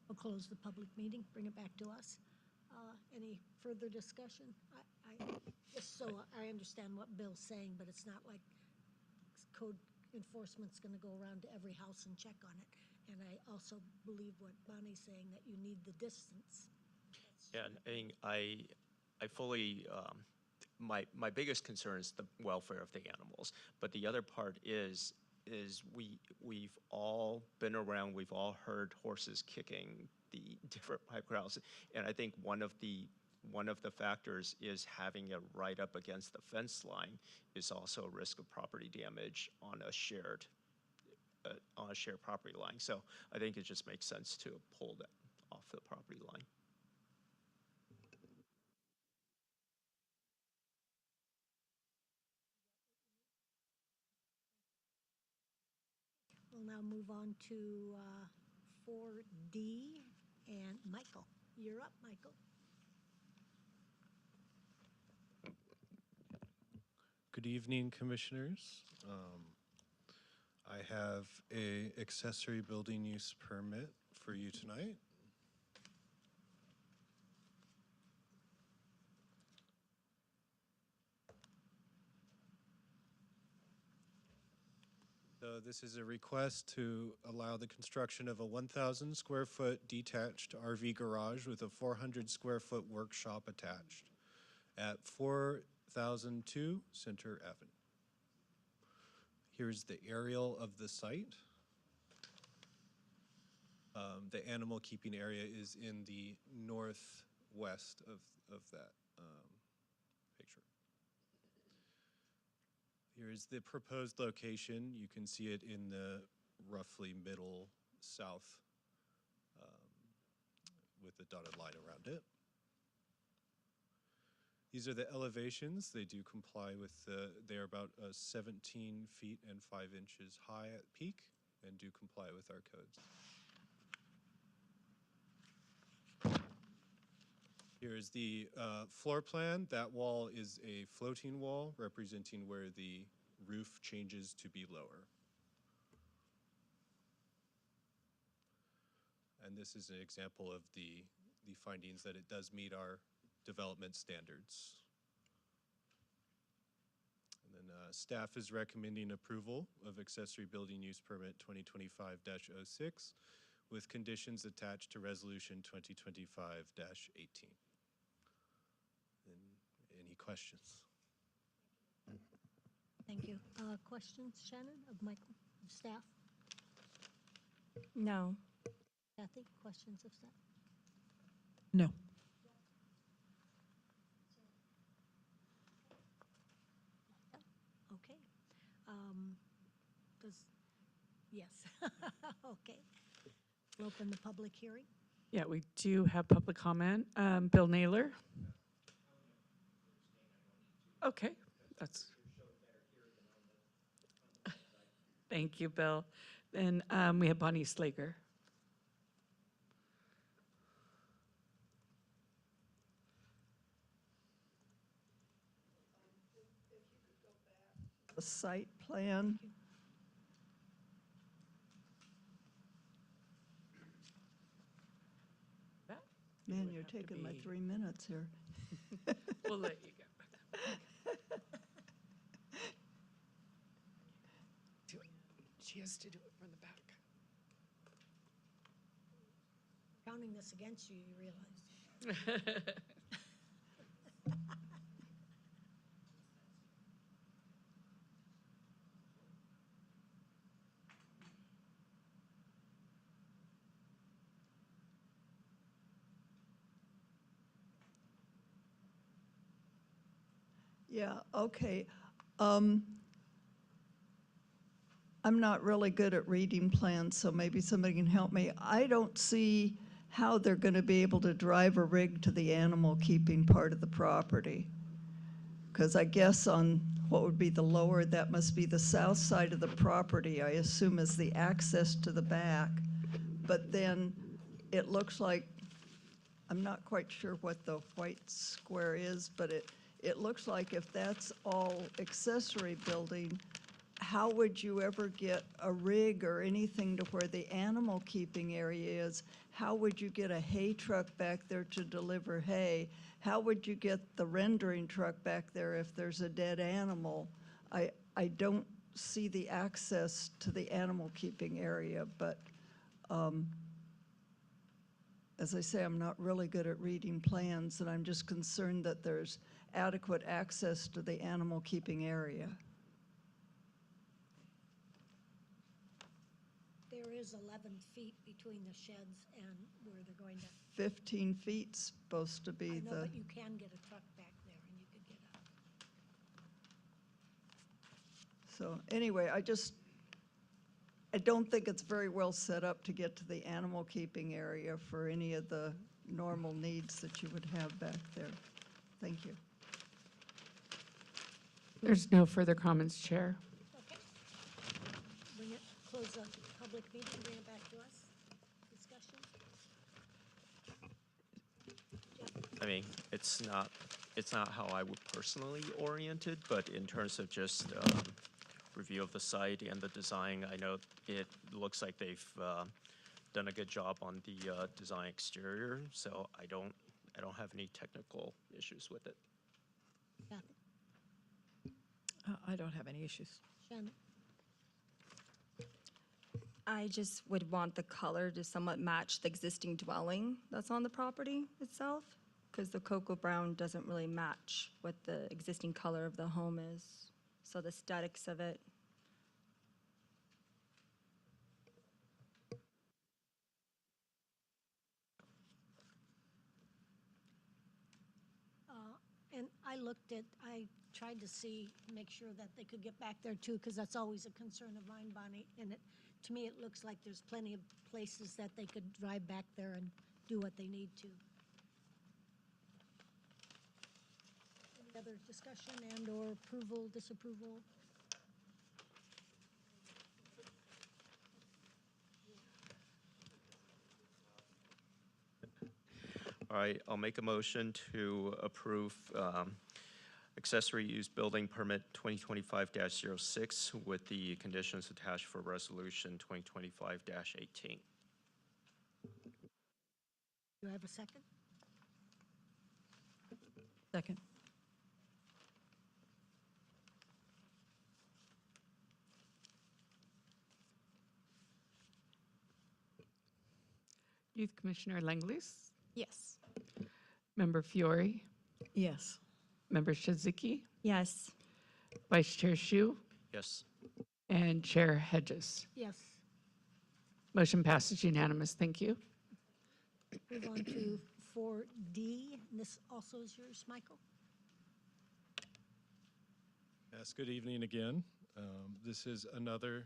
We'll close the public meeting, bring it back to us. Any further discussion? Just so I understand what Bill's saying, but it's not like code enforcement's going to go around to every house and check on it. And I also believe what Bonnie's saying, that you need the distance. Yeah, and I mean, I fully, my biggest concern is the welfare of the animals. But the other part is we've all been around, we've all heard horses kicking the different pipe corrals. And I think one of the factors is having it right up against the fence line is also a risk of property damage on a shared property line. So I think it just makes sense to pull that off the property line. We'll now move on to 4D, and Michael. You're up, Michael. Good evening, Commissioners. I have a accessory building use permit for you tonight. So this is a request to allow the construction of a 1,000 square foot detached RV garage with a 400 square foot workshop attached at 4002 Center Avenue. Here's the aerial of the site. The animal keeping area is in the northwest of that picture. Here's the proposed location. You can see it in the roughly middle south with the dotted line around it. These are the elevations. They do comply with they're about 17 feet and 5 inches high at peak and do comply with our codes. Here's the floor plan. That wall is a floating wall representing where the roof changes to be lower. And this is an example of the findings that it does meet our development standards. And then staff is recommending approval of Accessory Building Use Permit 2025-06 with conditions attached to Resolution 2025-18. Any questions? Thank you. Questions, Shannon, of Michael, of staff? No. Kathy, questions of staff? No. Okay. Does, yes. Okay. We'll open the public hearing. Yeah, we do have public comment. Bill Naylor. Okay, that's. Thank you, Bill. Then we have Bonnie Slager. The site plan. Man, you're taking my 3 minutes here. We'll let you go. She has to do it from the back. Counting this against you, you realize. Yeah, okay. I'm not really good at reading plans, so maybe somebody can help me. I don't see how they're going to be able to drive a rig to the animal keeping part of the property. Because I guess on what would be the lower, that must be the south side of the property, I assume is the access to the back. But then it looks like, I'm not quite sure what the white square is, but it looks like if that's all accessory building, how would you ever get a rig or anything to where the animal keeping area is? How would you get a hay truck back there to deliver hay? How would you get the rendering truck back there if there's a dead animal? I don't see the access to the animal keeping area, but as I say, I'm not really good at reading plans, and I'm just concerned that there's adequate access to the animal keeping area. There is 11 feet between the sheds and where they're going to. 15 feet's supposed to be I know, the, but you can get a truck back there and you could get up. so anyway, I don't think it's very well set up to get to the animal keeping area for any of the normal needs that you would have back there. Thank you. There's no further comments, Chair. Okay. Bring it, close the public meeting, bring it back to us. Discussion? I mean, it's not how I would personally orient it, but in terms of just review of the site and the design, I know it looks like they've done a good job on the design exterior, so I don't have any technical issues with it. Kathy? I don't have any issues. Shannon? I just would want the color to somewhat match the existing dwelling that's on the property itself, because the cocoa brown doesn't really match what the existing color of the home is. So the aesthetics of it. And I tried to make sure that they could get back there too, because that's always a concern of mine, Bonnie. And to me, it looks like there's plenty of places that they could drive back there and do what they need to. Any other discussion and/or approval, disapproval? All right, I'll make a motion to approve accessory use building permit 2025-06 with the conditions attached for resolution 2025-18. Do I have a second? Second. Youth Commissioner Langley's, Yes. Member Fiore, Yes. Member Shaziki, Yes. Vice Chair Shu, Yes. and Chair Hedges. Yes. Motion passes unanimous. Thank you. Move on to 4D. This also is yours, Michael? Yes, good evening again. This is another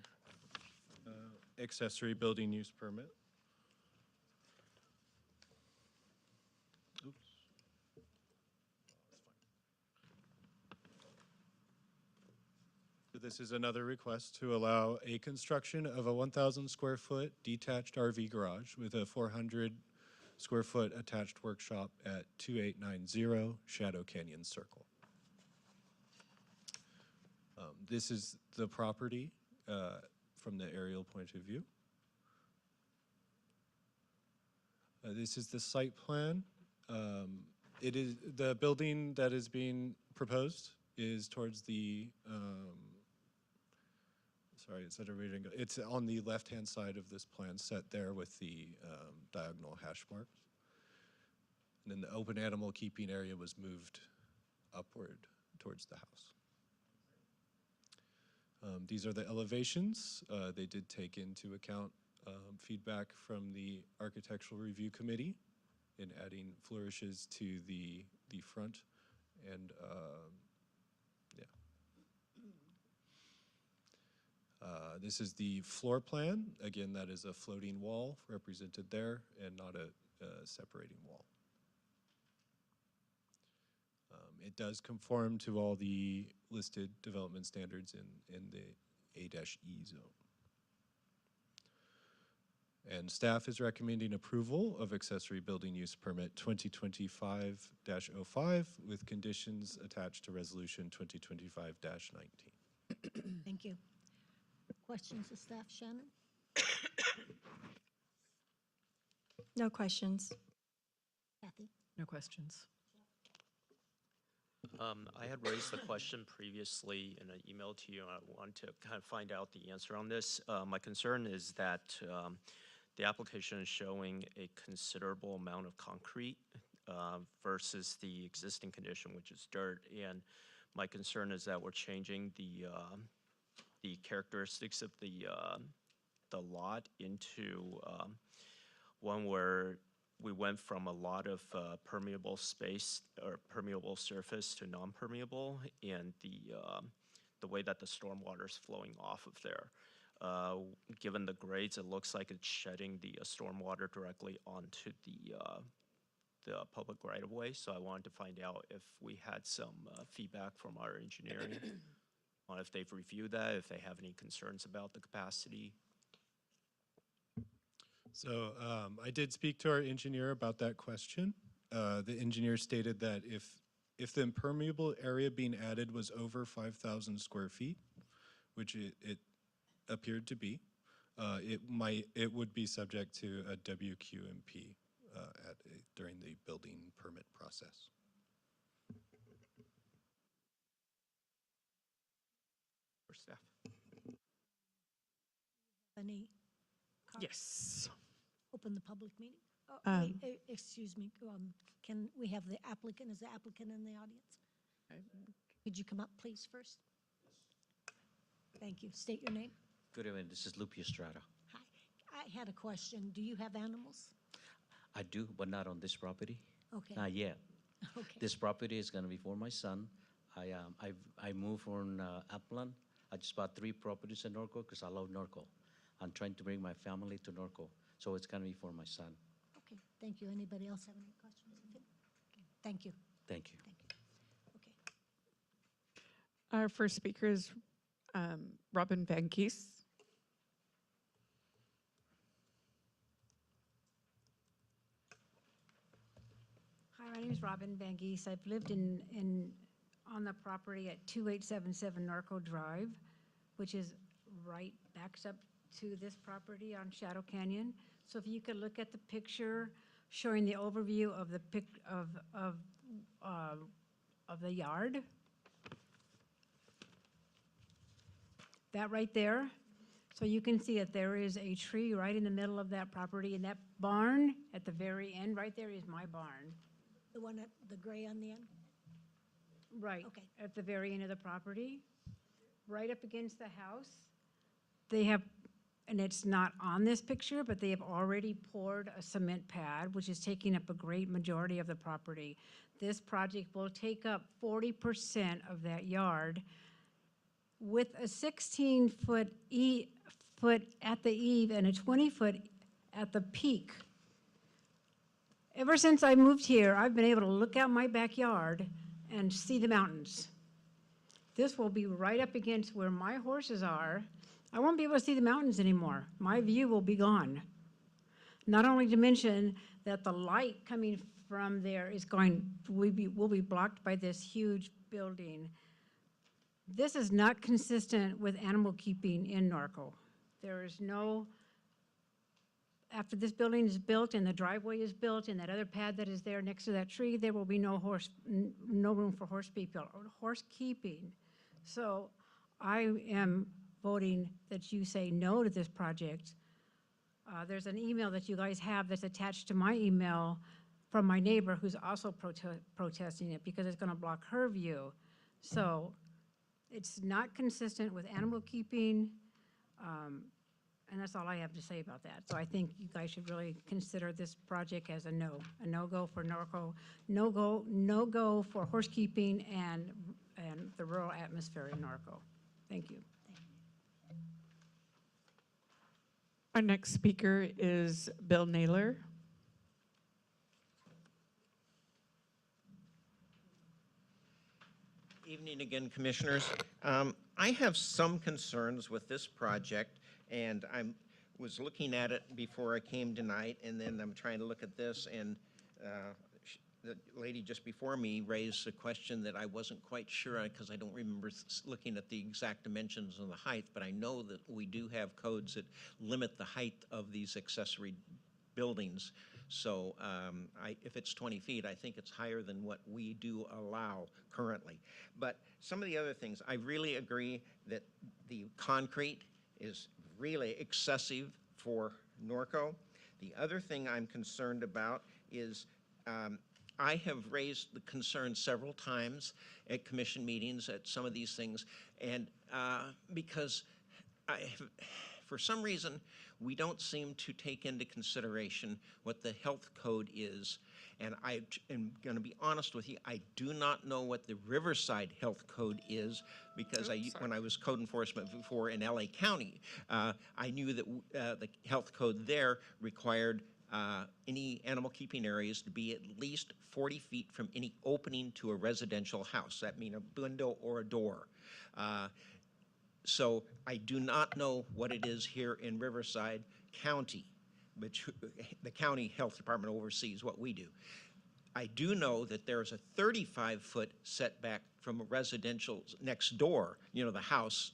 accessory building use permit. Oops. So this is another request to allow a construction of a 1,000 square foot detached RV garage with a 400 square foot attached workshop at 2890 Shadow Canyon Circle. This is the property from the aerial point of view. This is the site plan. It is the building that is being proposed is towards the sorry, it's at a reading. It's on the left-hand side of this plan set there with the diagonal hash marks. And then the open animal keeping area was moved upward towards the house. These are the elevations. They did take into account feedback from the Architectural Review Committee in adding flourishes to the front and yeah. This is the floor plan. Again, that is a floating wall represented there and not a separating wall. It does conform to all the listed development standards in the A-E zone. And staff is recommending approval of accessory building use permit 2025-05 with conditions attached to resolution 2025-19. Thank you. Questions of staff, Shannon? No questions. Kathy? No questions. I had raised the question previously in an email to you, and I want to kind of find out the answer on this. My concern is that the application is showing a considerable amount of concrete versus the existing condition, which is dirt. And my concern is that we're changing the characteristics of the lot into one where we went from a lot of permeable space or permeable surface to non-permeable, and the way that the stormwater is flowing off of there. Given the grades, it looks like it's shedding the stormwater directly onto the public right-of-way. So I wanted to find out if we had some feedback from our engineering on if they've reviewed that, if they have any concerns about the capacity. So I did speak to our engineer about that question. The engineer stated that if the impermeable area being added was over 5,000 square feet, which it appeared to be, it would be subject to a WQMP during the building permit process. For staff. Any? Yes. Open the public meeting. Oh, Um, wait, excuse me, can we have the applicant, is the applicant in the audience? Could you come up, please, first? Thank you. State your name. Good evening, this is Lupi Estrada. Hi. I had a question. Do you have animals? I do, but not on this property. Okay. Not yet. Okay. This property is gonna be for my son. I moved from Upland. I just bought 3 properties in Norco because I love Norco. I'm trying to bring my family to Norco, so it's gonna be for my son. Okay, thank you. Anybody else have any questions? Okay. Thank you. Thank you. Thank you. Okay. Our first speaker is Robin Van Kies. Hi, my name is Robin Van Gies. I've lived on the property at 2877 Norco Drive, which is backs up to this property on Shadow Canyon. So if you could look at the picture showing the overview of the yard. That right there. So you can see that there is a tree right in the middle of that property, and that barn at the very end, right there, is my barn. The one at the gray on the end? Right. Okay. At the very end of the property. right up against the house. They have, and it's not on this picture, but they have already poured a cement pad, which is taking up a great majority of the property. This project will take up 40% of that yard with a 16-foot foot at the eave and a 20-foot at the peak. Ever since I moved here, I've been able to look out my backyard and see the mountains. This will be right up against where my horses are. I won't be able to see the mountains anymore. My view will be gone. Not only to mention that the light coming from there will be blocked by this huge building. This is not consistent with animal keeping in Norco. There is no, after this building is built and the driveway is built and that other pad that is there next to that tree, there will be no room for horse keeping. So I am voting that you say no to this project. There's an email that you guys have that's attached to my email from my neighbor who's also protesting it because it's going to block her view. So it's not consistent with animal keeping, and that's all I have to say about that. So I think you guys should really consider this project as a no-go for Norco, no-go for horse keeping and the rural atmosphere in Norco. Thank you. Our next speaker is Bill Naylor. Evening again, Commissioners. I have some concerns with this project, and I was looking at it before I came tonight, and then I'm trying to look at this, and the lady just before me raised a question that I wasn't quite sure on because I don't remember looking at the exact dimensions of the height, but I know that we do have codes that limit the height of these accessory buildings. So if it's 20 feet, I think it's higher than what we do allow currently. But some of the other things, I really agree that the concrete is really excessive for Norco. The other thing I'm concerned about is I have raised the concern several times at commission meetings at some of these things, and because for some reason, we don't seem to take into consideration what the health code is. And I am going to be honest with you, I do not know what the Riverside Health Code is because when I was code enforcement before in LA County, I knew that the health code there required any animal keeping areas to be at least 40 feet from any opening to a residential house. That means a window or a door. So I do not know what it is here in Riverside County, but the county health department oversees what we do. I do know that there is a 35-foot setback from a residential next door, you know, the house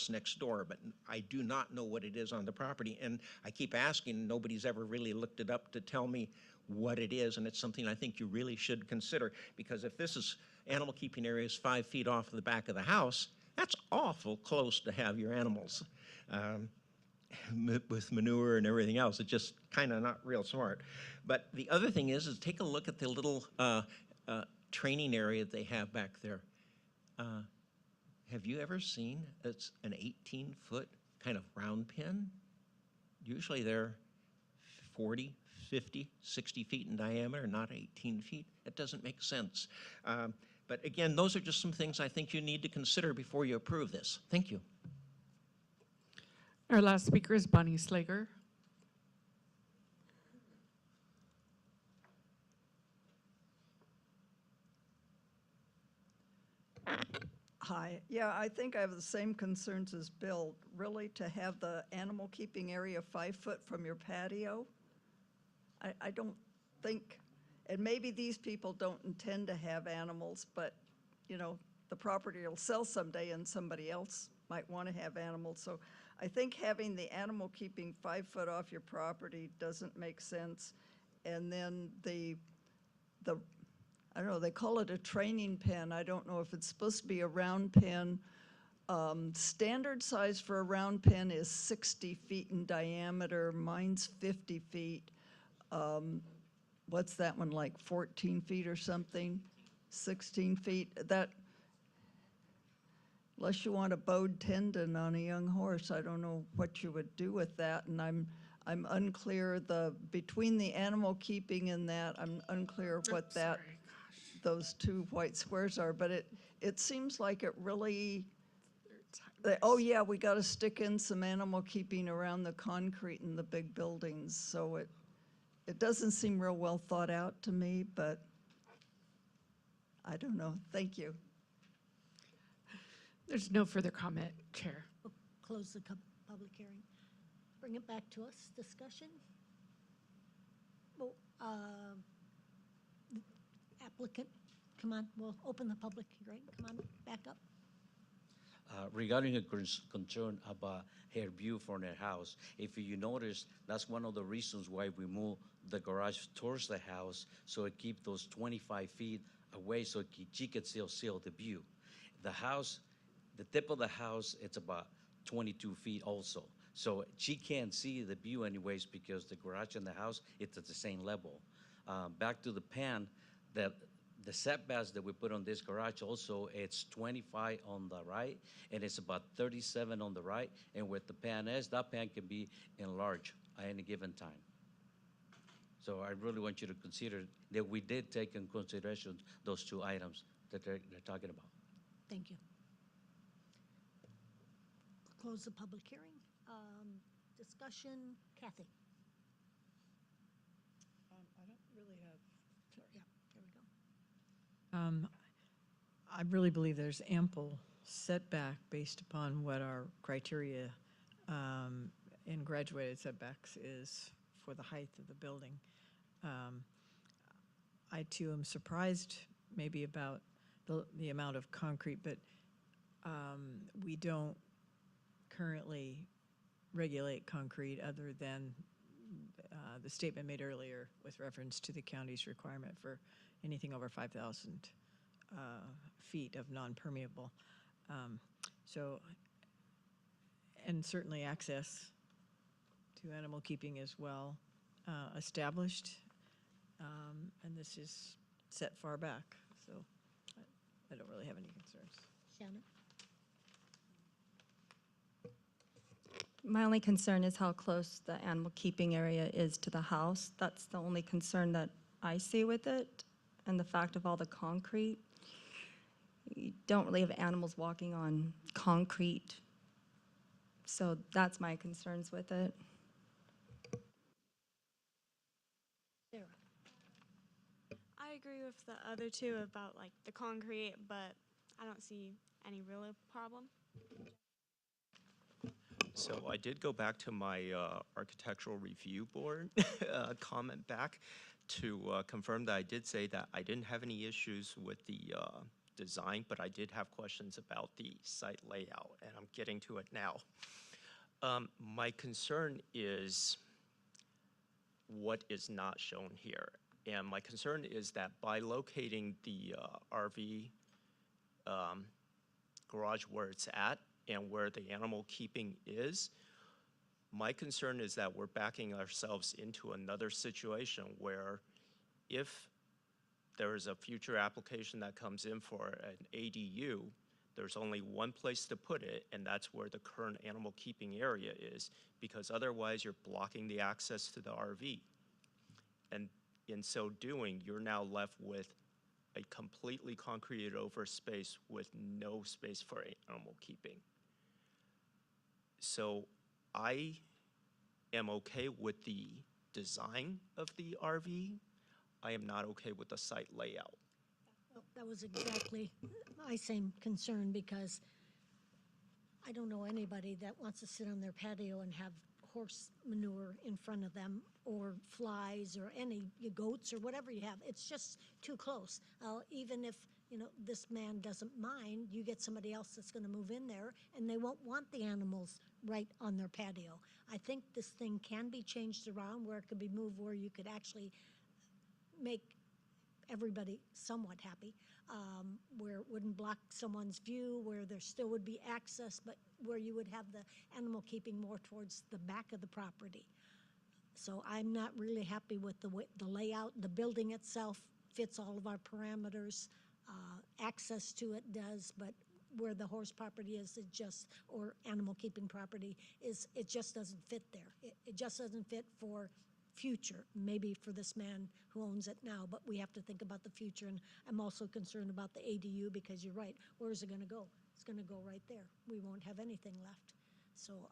next door, but I do not know what it is on the property. And I keep asking, nobody's ever really looked it up to tell me what it is, and it's something I think you really should consider, because if this is animal keeping areas 5 feet off the back of the house, that's awful close to have your animals with manure and everything else. It's just kind of not real smart. But the other thing is take a look at the little training area they have back there. Have you ever seen it's an 18-foot kind of round pen? Usually they're 40, 50, 60 feet in diameter, not 18 feet. It doesn't make sense. But again, those are just some things I think you need to consider before you approve this. Thank you. Our last speaker is Bonnie Slager. Hi. Yeah, I think I have the same concerns as Bill. Really, to have the animal keeping area 5 foot from your patio, I don't think, and maybe these people don't intend to have animals, but, you know, the property will sell someday and somebody else might want to have animals. So I think having the animal keeping 5 foot off your property doesn't make sense. And then the I don't know, they call it a training pen. I don't know if it's supposed to be a round pen. Standard size for a round pen is 60 feet in diameter. Mine's 50 feet. What's that one, like 14 feet or something? 16 feet? That, unless you want a bowed tendon on a young horse, I don't know what you would do with that. And I'm unclear, between the animal keeping and that, I'm unclear what those two white squares are, but it seems like it really, oh yeah, we got to stick in some animal keeping around the concrete in the big buildings. So it doesn't seem real well thought out to me, but I don't know. Thank you. There's no further comment, Chair. We'll close the public hearing. Bring it back to us, discussion. Well, applicant, come on, we'll open the public hearing. Come on, back up. Regarding a concern about her view from her house, if you notice, that's one of the reasons why we move the garage towards the house, so it keep those 25 feet away so she could still see the view. The house, the tip of the house, it's about 22 feet also. So she can't see the view anyways because the garage and the house, it's at the same level. Back to the pan, the setbacks that we put on this garage also, it's 25 on the right, and it's about 37 on the right. And with the pan is, that pan can be enlarged at any given time. So I really want you to consider that we did take in consideration those two items that they're talking about. Thank you. Close the public hearing. Discussion, Kathy. I don't really have. Yeah, there we go. I really believe there's ample setback based upon what our criteria in graduated setbacks is for the height of the building. I too am surprised maybe about the amount of concrete, but we don't currently regulate concrete other than the statement made earlier with reference to the county's requirement for anything over 5,000 feet of non-permeable. So, and certainly access to animal keeping is well established, and this is set far back, so I don't really have any concerns. Shannon? My only concern is how close the animal keeping area is to the house. That's the only concern that I see with it, and the fact of all the concrete. You don't really have animals walking on concrete, so that's my concerns with it. Sarah? I agree with the other two about like the concrete, but I don't see any real problem. So I did go back to my architectural review board comment back to confirm that I did say that I didn't have any issues with the design, but I did have questions about the site layout, and I'm getting to it now. My concern is what is not shown here. And my concern is that by locating the RV garage where it's at and where the animal keeping is, my concern is that we're backing ourselves into another situation where if there is a future application that comes in for an ADU, there's only one place to put it, and that's where the current animal keeping area is, because otherwise you're blocking the access to the RV. And in so doing, you're now left with a completely concreted over space with no space for animal keeping. So I am okay with the design of the RV. I am not okay with the site layout. Well, that was exactly my same concern, because I don't know anybody that wants to sit on their patio and have horse manure in front of them, or flies, or any goats, or whatever you have. It's just too close. Even if, you know, this man doesn't mind, you get somebody else that's going to move in there, and they won't want the animals right on their patio. I think this thing can be changed around where it could be moved where you could actually make everybody somewhat happy, where it wouldn't block someone's view, where there still would be access, but where you would have the animal keeping more towards the back of the property. So I'm not really happy with the way, the layout. The building itself fits all of our parameters. Access to it does, but where the horse property is, it just, or animal keeping property is, it just doesn't fit there. It just doesn't fit for future, maybe for this man who owns it now, but we have to think about the future. And I'm also concerned about the ADU, because you're right, where is it gonna go? It's gonna go right there. We won't have anything left. So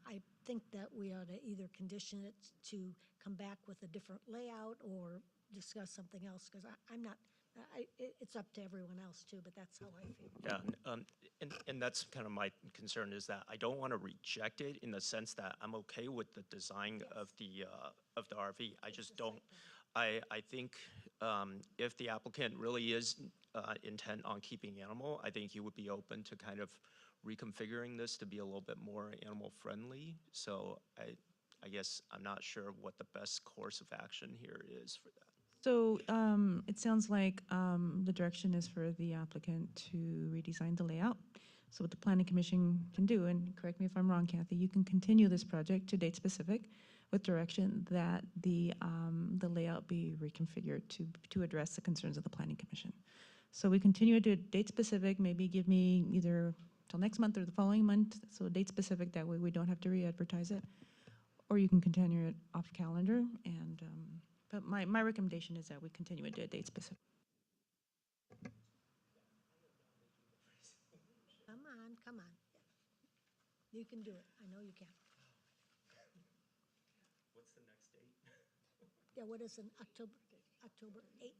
I think that we ought to either condition it to come back with a different layout or discuss something else, because I'm not, it's up to everyone else too, but that's how I feel. Yeah, and that's kind of my concern, is that I don't want to reject it in the sense that I'm okay with the design of the RV. I just don't, I think if the applicant really is intent on keeping animal, I think he would be open to kind of reconfiguring this to be a little bit more animal friendly. So I guess I'm not sure what the best course of action here is for that. So it sounds like the direction is for the applicant to redesign the layout. So what the planning commission can do, and correct me if I'm wrong, Kathy, you can continue this project to date specific with direction that the layout be reconfigured to address the concerns of the planning commission. So we continue to date specific, maybe give me either till next month or the following month, so date specific, that way we don't have to re-advertise it. Or you can continue it off calendar, and but my recommendation is that we continue it to a date specific. Come on. You can do it. I know you can. What's the next date? Yeah, what is it, October 8th?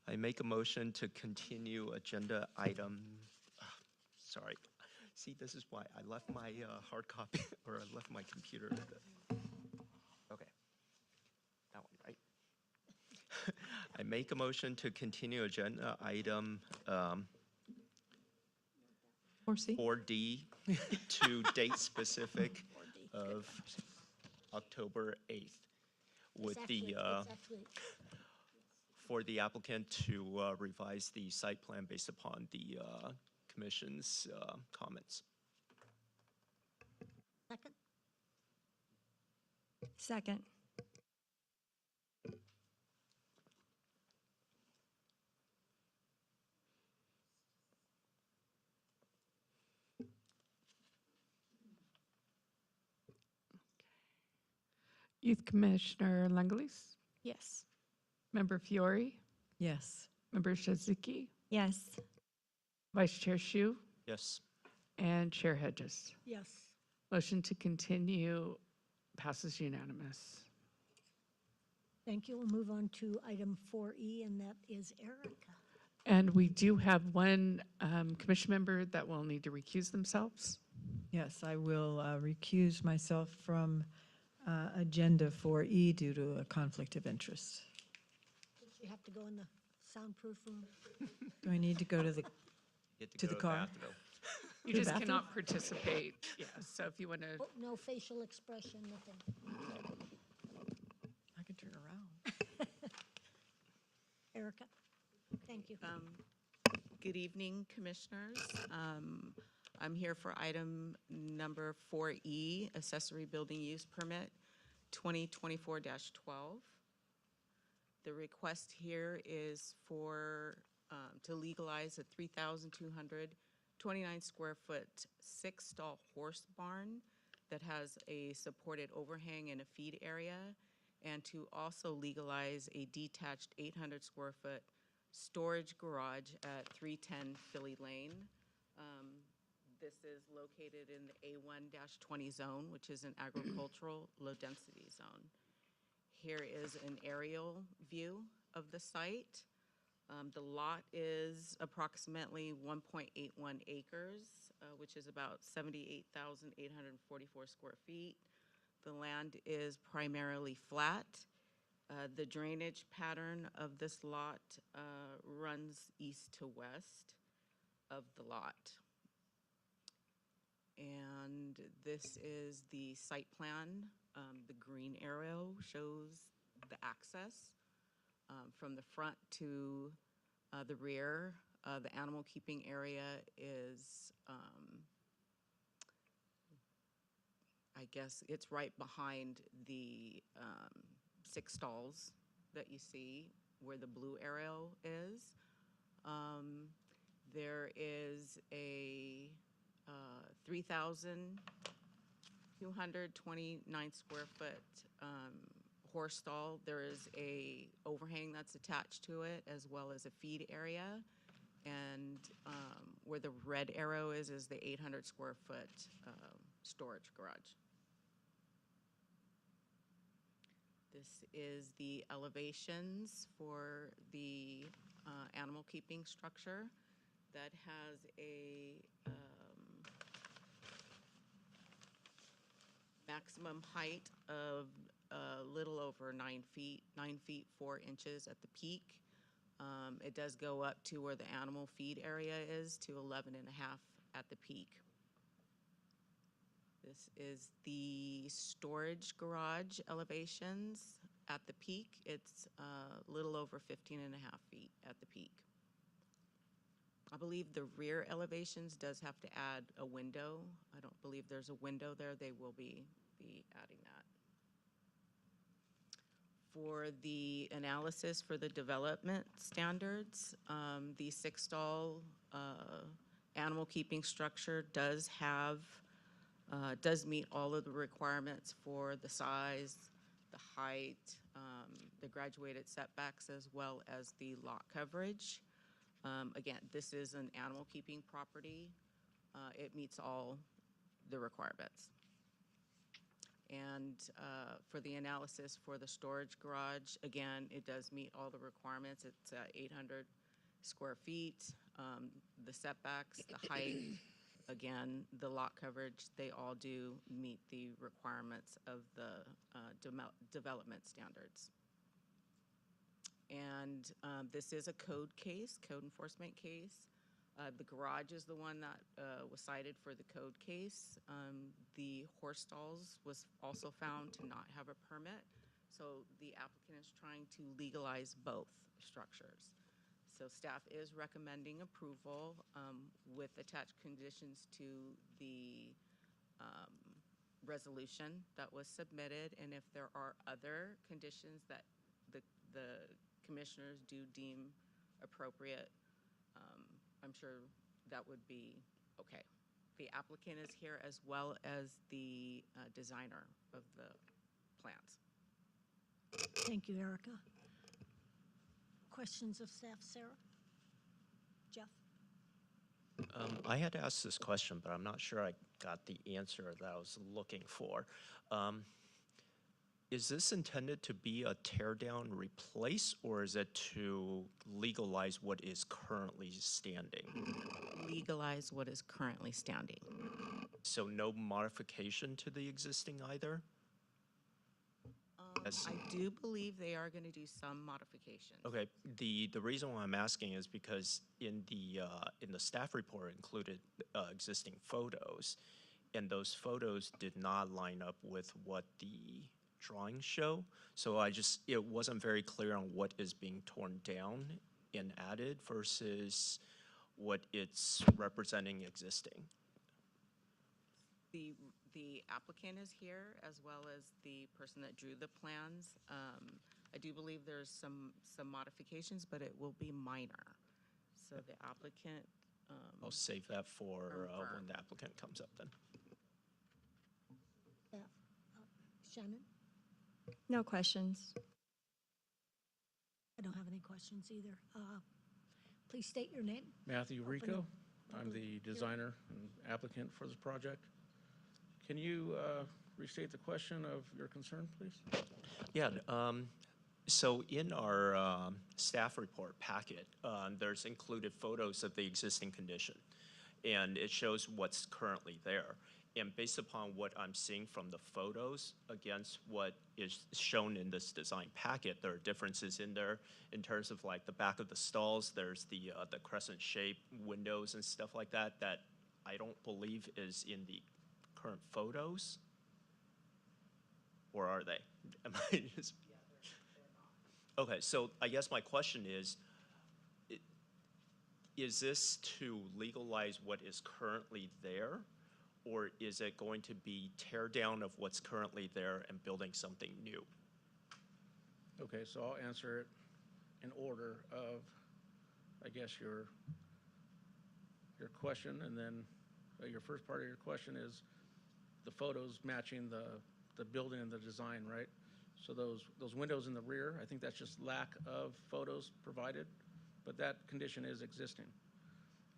I make a motion to continue agenda item, sorry. See, this is why I left my hard copy, or I left my computer. Okay. That one, right? I make a motion to continue agenda item 4C? 4D to date specific of October 8th with the, for the applicant to revise the site plan based upon the commission's comments. Second? Second. Youth Commissioner Langelis, Yes. Member Fiore, Yes. Member Shazuki, Yes. Vice Chair Shu, Yes. and Chair Hedges. Yes. Motion to continue passes unanimous. Thank you. We'll move on to item 4E, and that is Erica. And we do have one commission member that will need to recuse themselves. Yes, I will recuse myself from agenda 4E due to a conflict of interest. You have to go in the soundproof room. Do I need to go to the, Get to the car? bathroom. You The just bathroom? cannot participate. Yeah, so if you want to, Oh, no facial expression, nothing. I can turn around. Erica, thank you. Good evening, Commissioners. I'm here for item number 4E, Accessory Building Use Permit 2024-12. The request here is for, to legalize a 3,229 square foot 6-stall horse barn that has a supported overhang and a feed area, and to also legalize a detached 800 square foot storage garage at 310 Philly Lane. This is located in the A1-20 zone, which is an agricultural low-density zone. Here is an aerial view of the site. The lot is approximately 1.81 acres, which is about 78,844 square feet. The land is primarily flat. The drainage pattern of this lot runs east to west of the lot. And this is the site plan. The green arrow shows the access from the front to the rear. The animal keeping area is, I guess, it's right behind the 6 stalls that you see where the blue arrow is. There is a 3,229 square foot horse stall. There is a overhang that's attached to it, as well as a feed area. And where the red arrow is the 800 square foot storage garage. This is the elevations for the animal keeping structure that has a maximum height of a little over 9 feet, 9 feet 4 inches at the peak. It does go up to where the animal feed area is to 11 and a half at the peak. This is the storage garage elevations at the peak. It's a little over 15 and a half feet at the peak. I believe the rear elevations does have to add a window. I don't believe there's a window there. They will be adding that. For the analysis for the development standards, the 6-stall animal keeping structure does meet all of the requirements for the size, the height, the graduated setbacks, as well as the lot coverage. Again, this is an animal keeping property. It meets all the requirements. And for the analysis for the storage garage, again, it does meet all the requirements. It's 800 square feet. The setbacks, the height, again, the lot coverage, they all do meet the requirements of the development standards. And this is a code case, code enforcement case. The garage is the one that was cited for the code case. The horse stalls was also found to not have a permit. So the applicant is trying to legalize both structures. So staff is recommending approval with attached conditions to the resolution that was submitted. And if there are other conditions that the commissioners do deem appropriate, I'm sure that would be okay. The applicant is here as well as the designer of the plans. Thank you, Erica. Questions of staff, Sarah? Jeff? I had asked this question, but I'm not sure I got the answer that I was looking for. Is this intended to be a tear down replace, or is it to legalize what is currently standing? Legalize what is currently standing. So no modification to the existing either? I do believe they are going to do some modifications. Okay, the reason why I'm asking is because in the staff report included existing photos, and those photos did not line up with what the drawings show. So it wasn't very clear on what is being torn down and added versus what it's representing existing. The applicant is here, as well as the person that drew the plans. I do believe there's some modifications, but it will be minor. So the applicant. I'll save that for when the applicant comes up then. Shannon? No questions. I don't have any questions either. Please state your name. Matthew Rico. I'm the designer and applicant for this project. Can you restate the question of your concern, please? Yeah, so in our staff report packet, there's included photos of the existing condition, and it shows what's currently there. And based upon what I'm seeing from the photos against what is shown in this design packet, there are differences in there in terms of like the back of the stalls. There's the crescent-shaped windows and stuff like that that I don't believe is in the current photos, or are they? Am I just? Okay, so I guess my question is this to legalize what is currently there, or is it going to be tear down of what's currently there and building something new? Okay, so I'll answer it in order of, I guess, your question, and then your first part of your question is the photos matching the building and the design, right? So those windows in the rear, I think that's just lack of photos provided, but that condition is existing.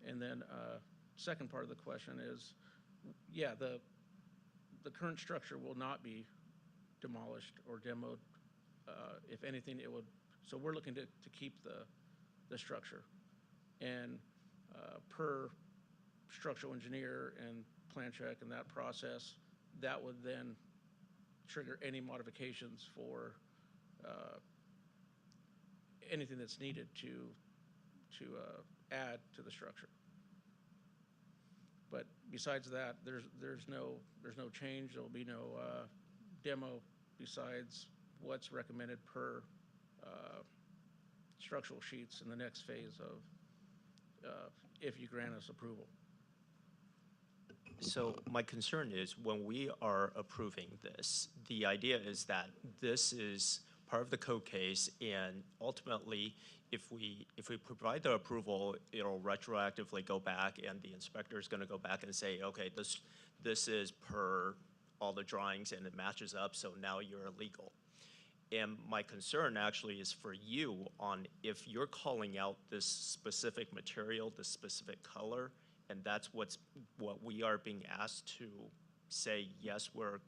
And then second part of the question is, yeah, the current structure will not be demolished or demoed. If anything, it would, so we're looking to keep the structure. And per structural engineer and plan check and that process, that would then trigger any modifications for anything that's needed to add to the structure. But besides that, there's no change. There'll be no demo besides what's recommended per structural sheets in the next phase of if you grant us approval. So my concern is when we are approving this, the idea is that this is part of the code case, and ultimately, if we provide the approval, it'll retroactively go back, and the inspector is going to go back and say, okay, this is per all the drawings and it matches up, so now you're illegal. And my concern actually is for you on if you're calling out this specific material, this specific color, and that's what we are being asked to say, yes, we're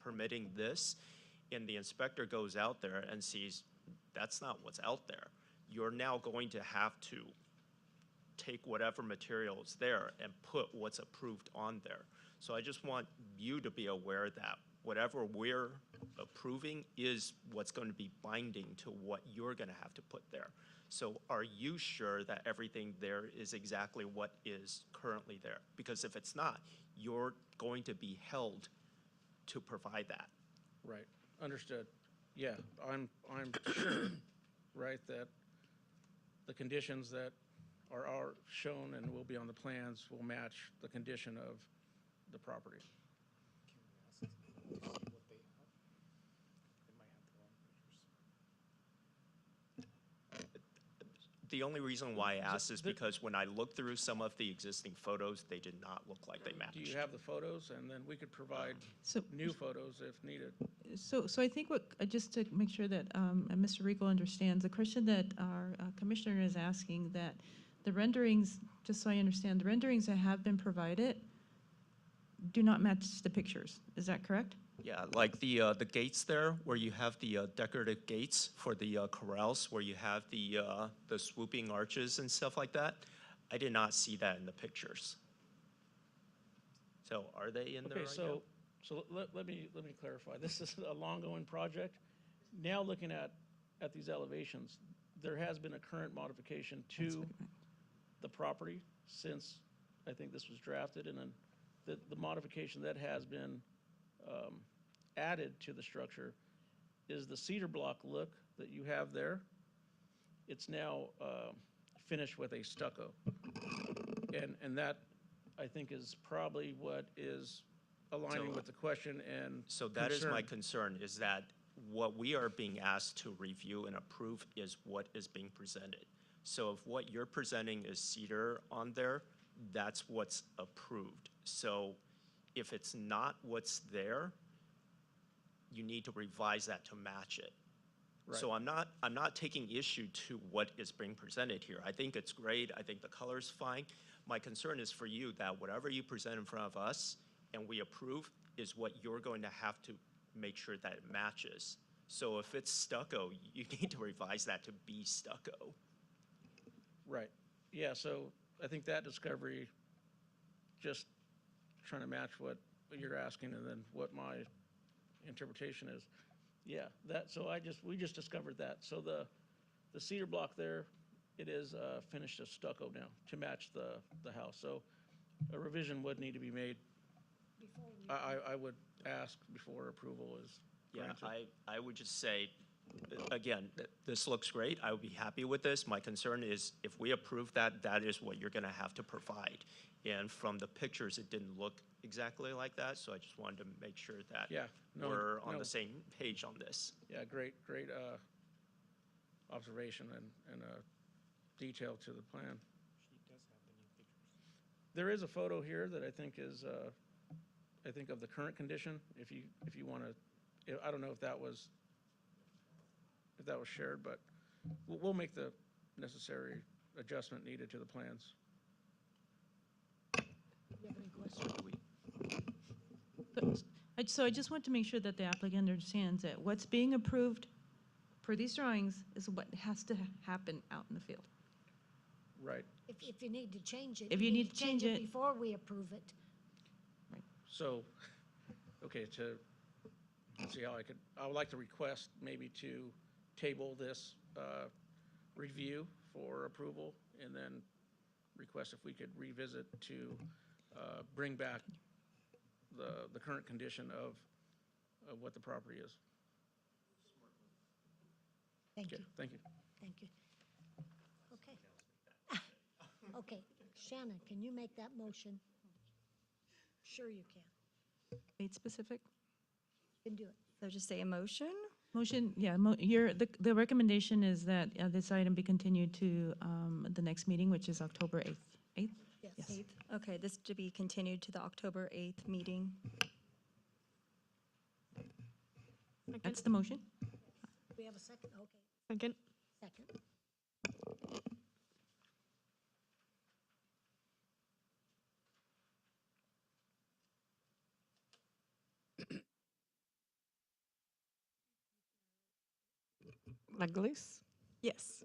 permitting this, and the inspector goes out there and sees that's not what's out there. You're now going to have to take whatever material is there and put what's approved on there. So I just want you to be aware that whatever we're approving is what's going to be binding to what you're going to have to put there. So are you sure that everything there is exactly what is currently there? Because if it's not, you're going to be held to provide that. Right, understood. Yeah, I'm sure, right, that the conditions that are shown and will be on the plans will match the condition of the property. The only reason why I asked is because when I looked through some of the existing photos, they did not look like they matched. Do you have the photos? And then we could provide new photos if needed. So I think just to make sure that Mr. Rico understands, the question that our commissioner is asking, that the renderings, just so I understand, the renderings that have been provided do not match the pictures. Is that correct? Yeah, like the gates there, where you have the decorative gates for the corrals, where you have the swooping arches and stuff like that. I did not see that in the pictures. So are they in there right now? So let me clarify. This is a long-going project. Now looking at these elevations, there has been a current modification to the property since I think this was drafted, and then the modification that has been added to the structure is the cedar block look that you have there. It's now finished with a stucco. And that, I think, is probably what is aligning with the question and So that is my concern, is that what we are being asked to review and approve is what is being presented. So if what you're presenting is cedar on there, that's what's approved. So if it's not what's there, you need to revise that to match it. Right. So I'm not taking issue to what is being presented here. I think it's great. I think the color's fine. My concern is for you that whatever you present in front of us and we approve is what you're going to have to make sure that it matches. So if it's stucco, you need to revise that to be stucco. Right. Yeah, so I think that discovery, just trying to match what you're asking and then what my interpretation is. Yeah, we just discovered that. So the cedar block there, it is finished as stucco now to match the house. So a revision would need to be made. I would ask before approval is granted. Yeah, I would just say, again, this looks great. I would be happy with this. My concern is if we approve that, that is what you're gonna have to provide. And from the pictures, it didn't look exactly like that, so I just wanted to make sure that we're on the same page on this. Yeah, great observation and detail to the plan. There is a photo here that I think is, I think of the current condition, if you want to, I don't know if that was shared, but we'll make the necessary adjustment needed to the plans. Do you have any questions? So I just want to make sure that the applicant understands that what's being approved for these drawings is what has to happen out in the field. Right. If you need to change it. If you need to change it. Before we approve it. So, okay, let's see how I would like to request maybe to table this review for approval, and then request if we could revisit to bring back the current condition of what the property is. Thank you. Okay, thank you. Thank you. Okay. Okay, Shannon, can you make that motion? Sure you can. Date specific? You can do it. So just say a motion? Motion, yeah, the recommendation is that this item be continued to the next meeting, which is October 8th. 8th? Yes. 8th. Okay, this to be continued to the October 8th meeting. That's the motion? Do we have a second? Okay, Second. second. Legalize? Yes.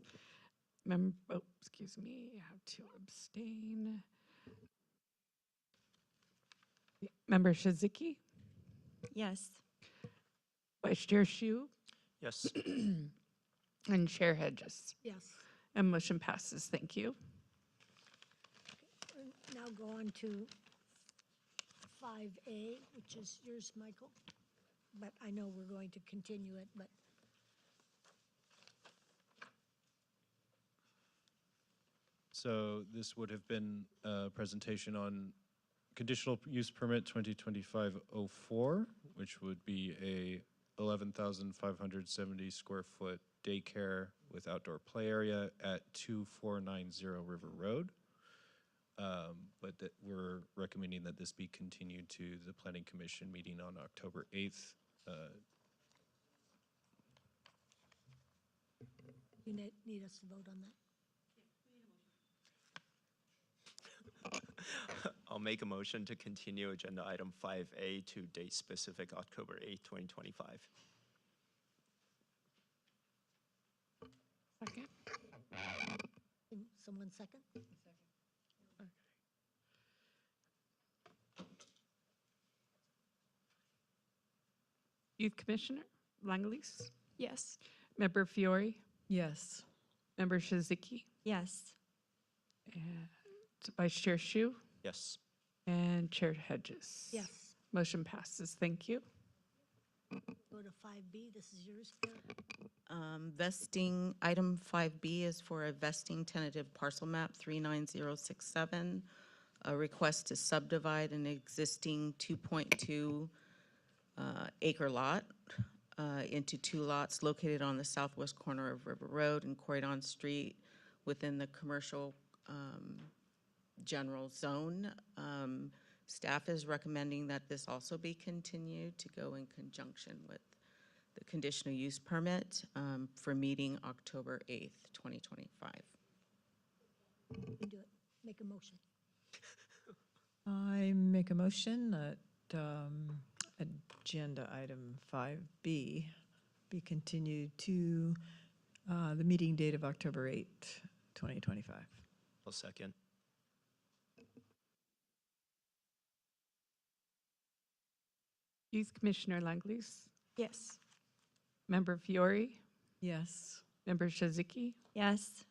Excuse me, I have to abstain. Member Shiziki, Yes. Vice Chair Shu, Yes. and Chair Hedges. Yes. And motion passes. Thank you. And now go on to 5A, which is yours, Michael. But I know we're going to continue it, but So this would have been a presentation on conditional use permit 2025-04, which would be a 11,570 square foot daycare with outdoor play area at 2490 River Road. But that we're recommending that this be continued to the Planning Commission meeting on October 8th. you need us to vote on that. I'll make a motion to continue agenda item 5A to date specific October 8th, 2025. Second. Can someone second? Youth Commissioner Langelis, Yes. Member Fiore, Yes. Member Shiziki, Yes. and Vice Chair Shu, Yes. and Chair Hedges. Yes. Motion passes. Thank you. Go to 5B, this is yours, Karen. Vesting, item 5B is for a vesting tentative parcel map 39067, a request to subdivide an existing 2.2 acre lot into two lots located on the southwest corner of River Road and Corydon Street within the commercial general zone. Staff is recommending that this also be continued to go in conjunction with the conditional use permit for meeting October 8th, 2025. You can do it. Make a motion. I make a motion that agenda item 5B be continued to the meeting date of October 8th, 2025. I'll second. Youth Commissioner Langelis, Yes. Member Fiore, Yes. Member Shiziki, Yes.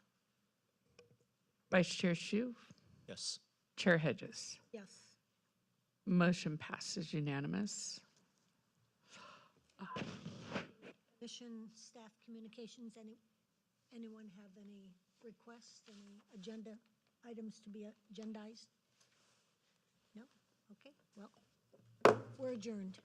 Vice Chair Shu, Yes. Chair Hedges. Yes. Motion passes unanimous. Commission, staff communications, anyone have any requests, any agenda items to be agendized? No? Okay, well, we're adjourned.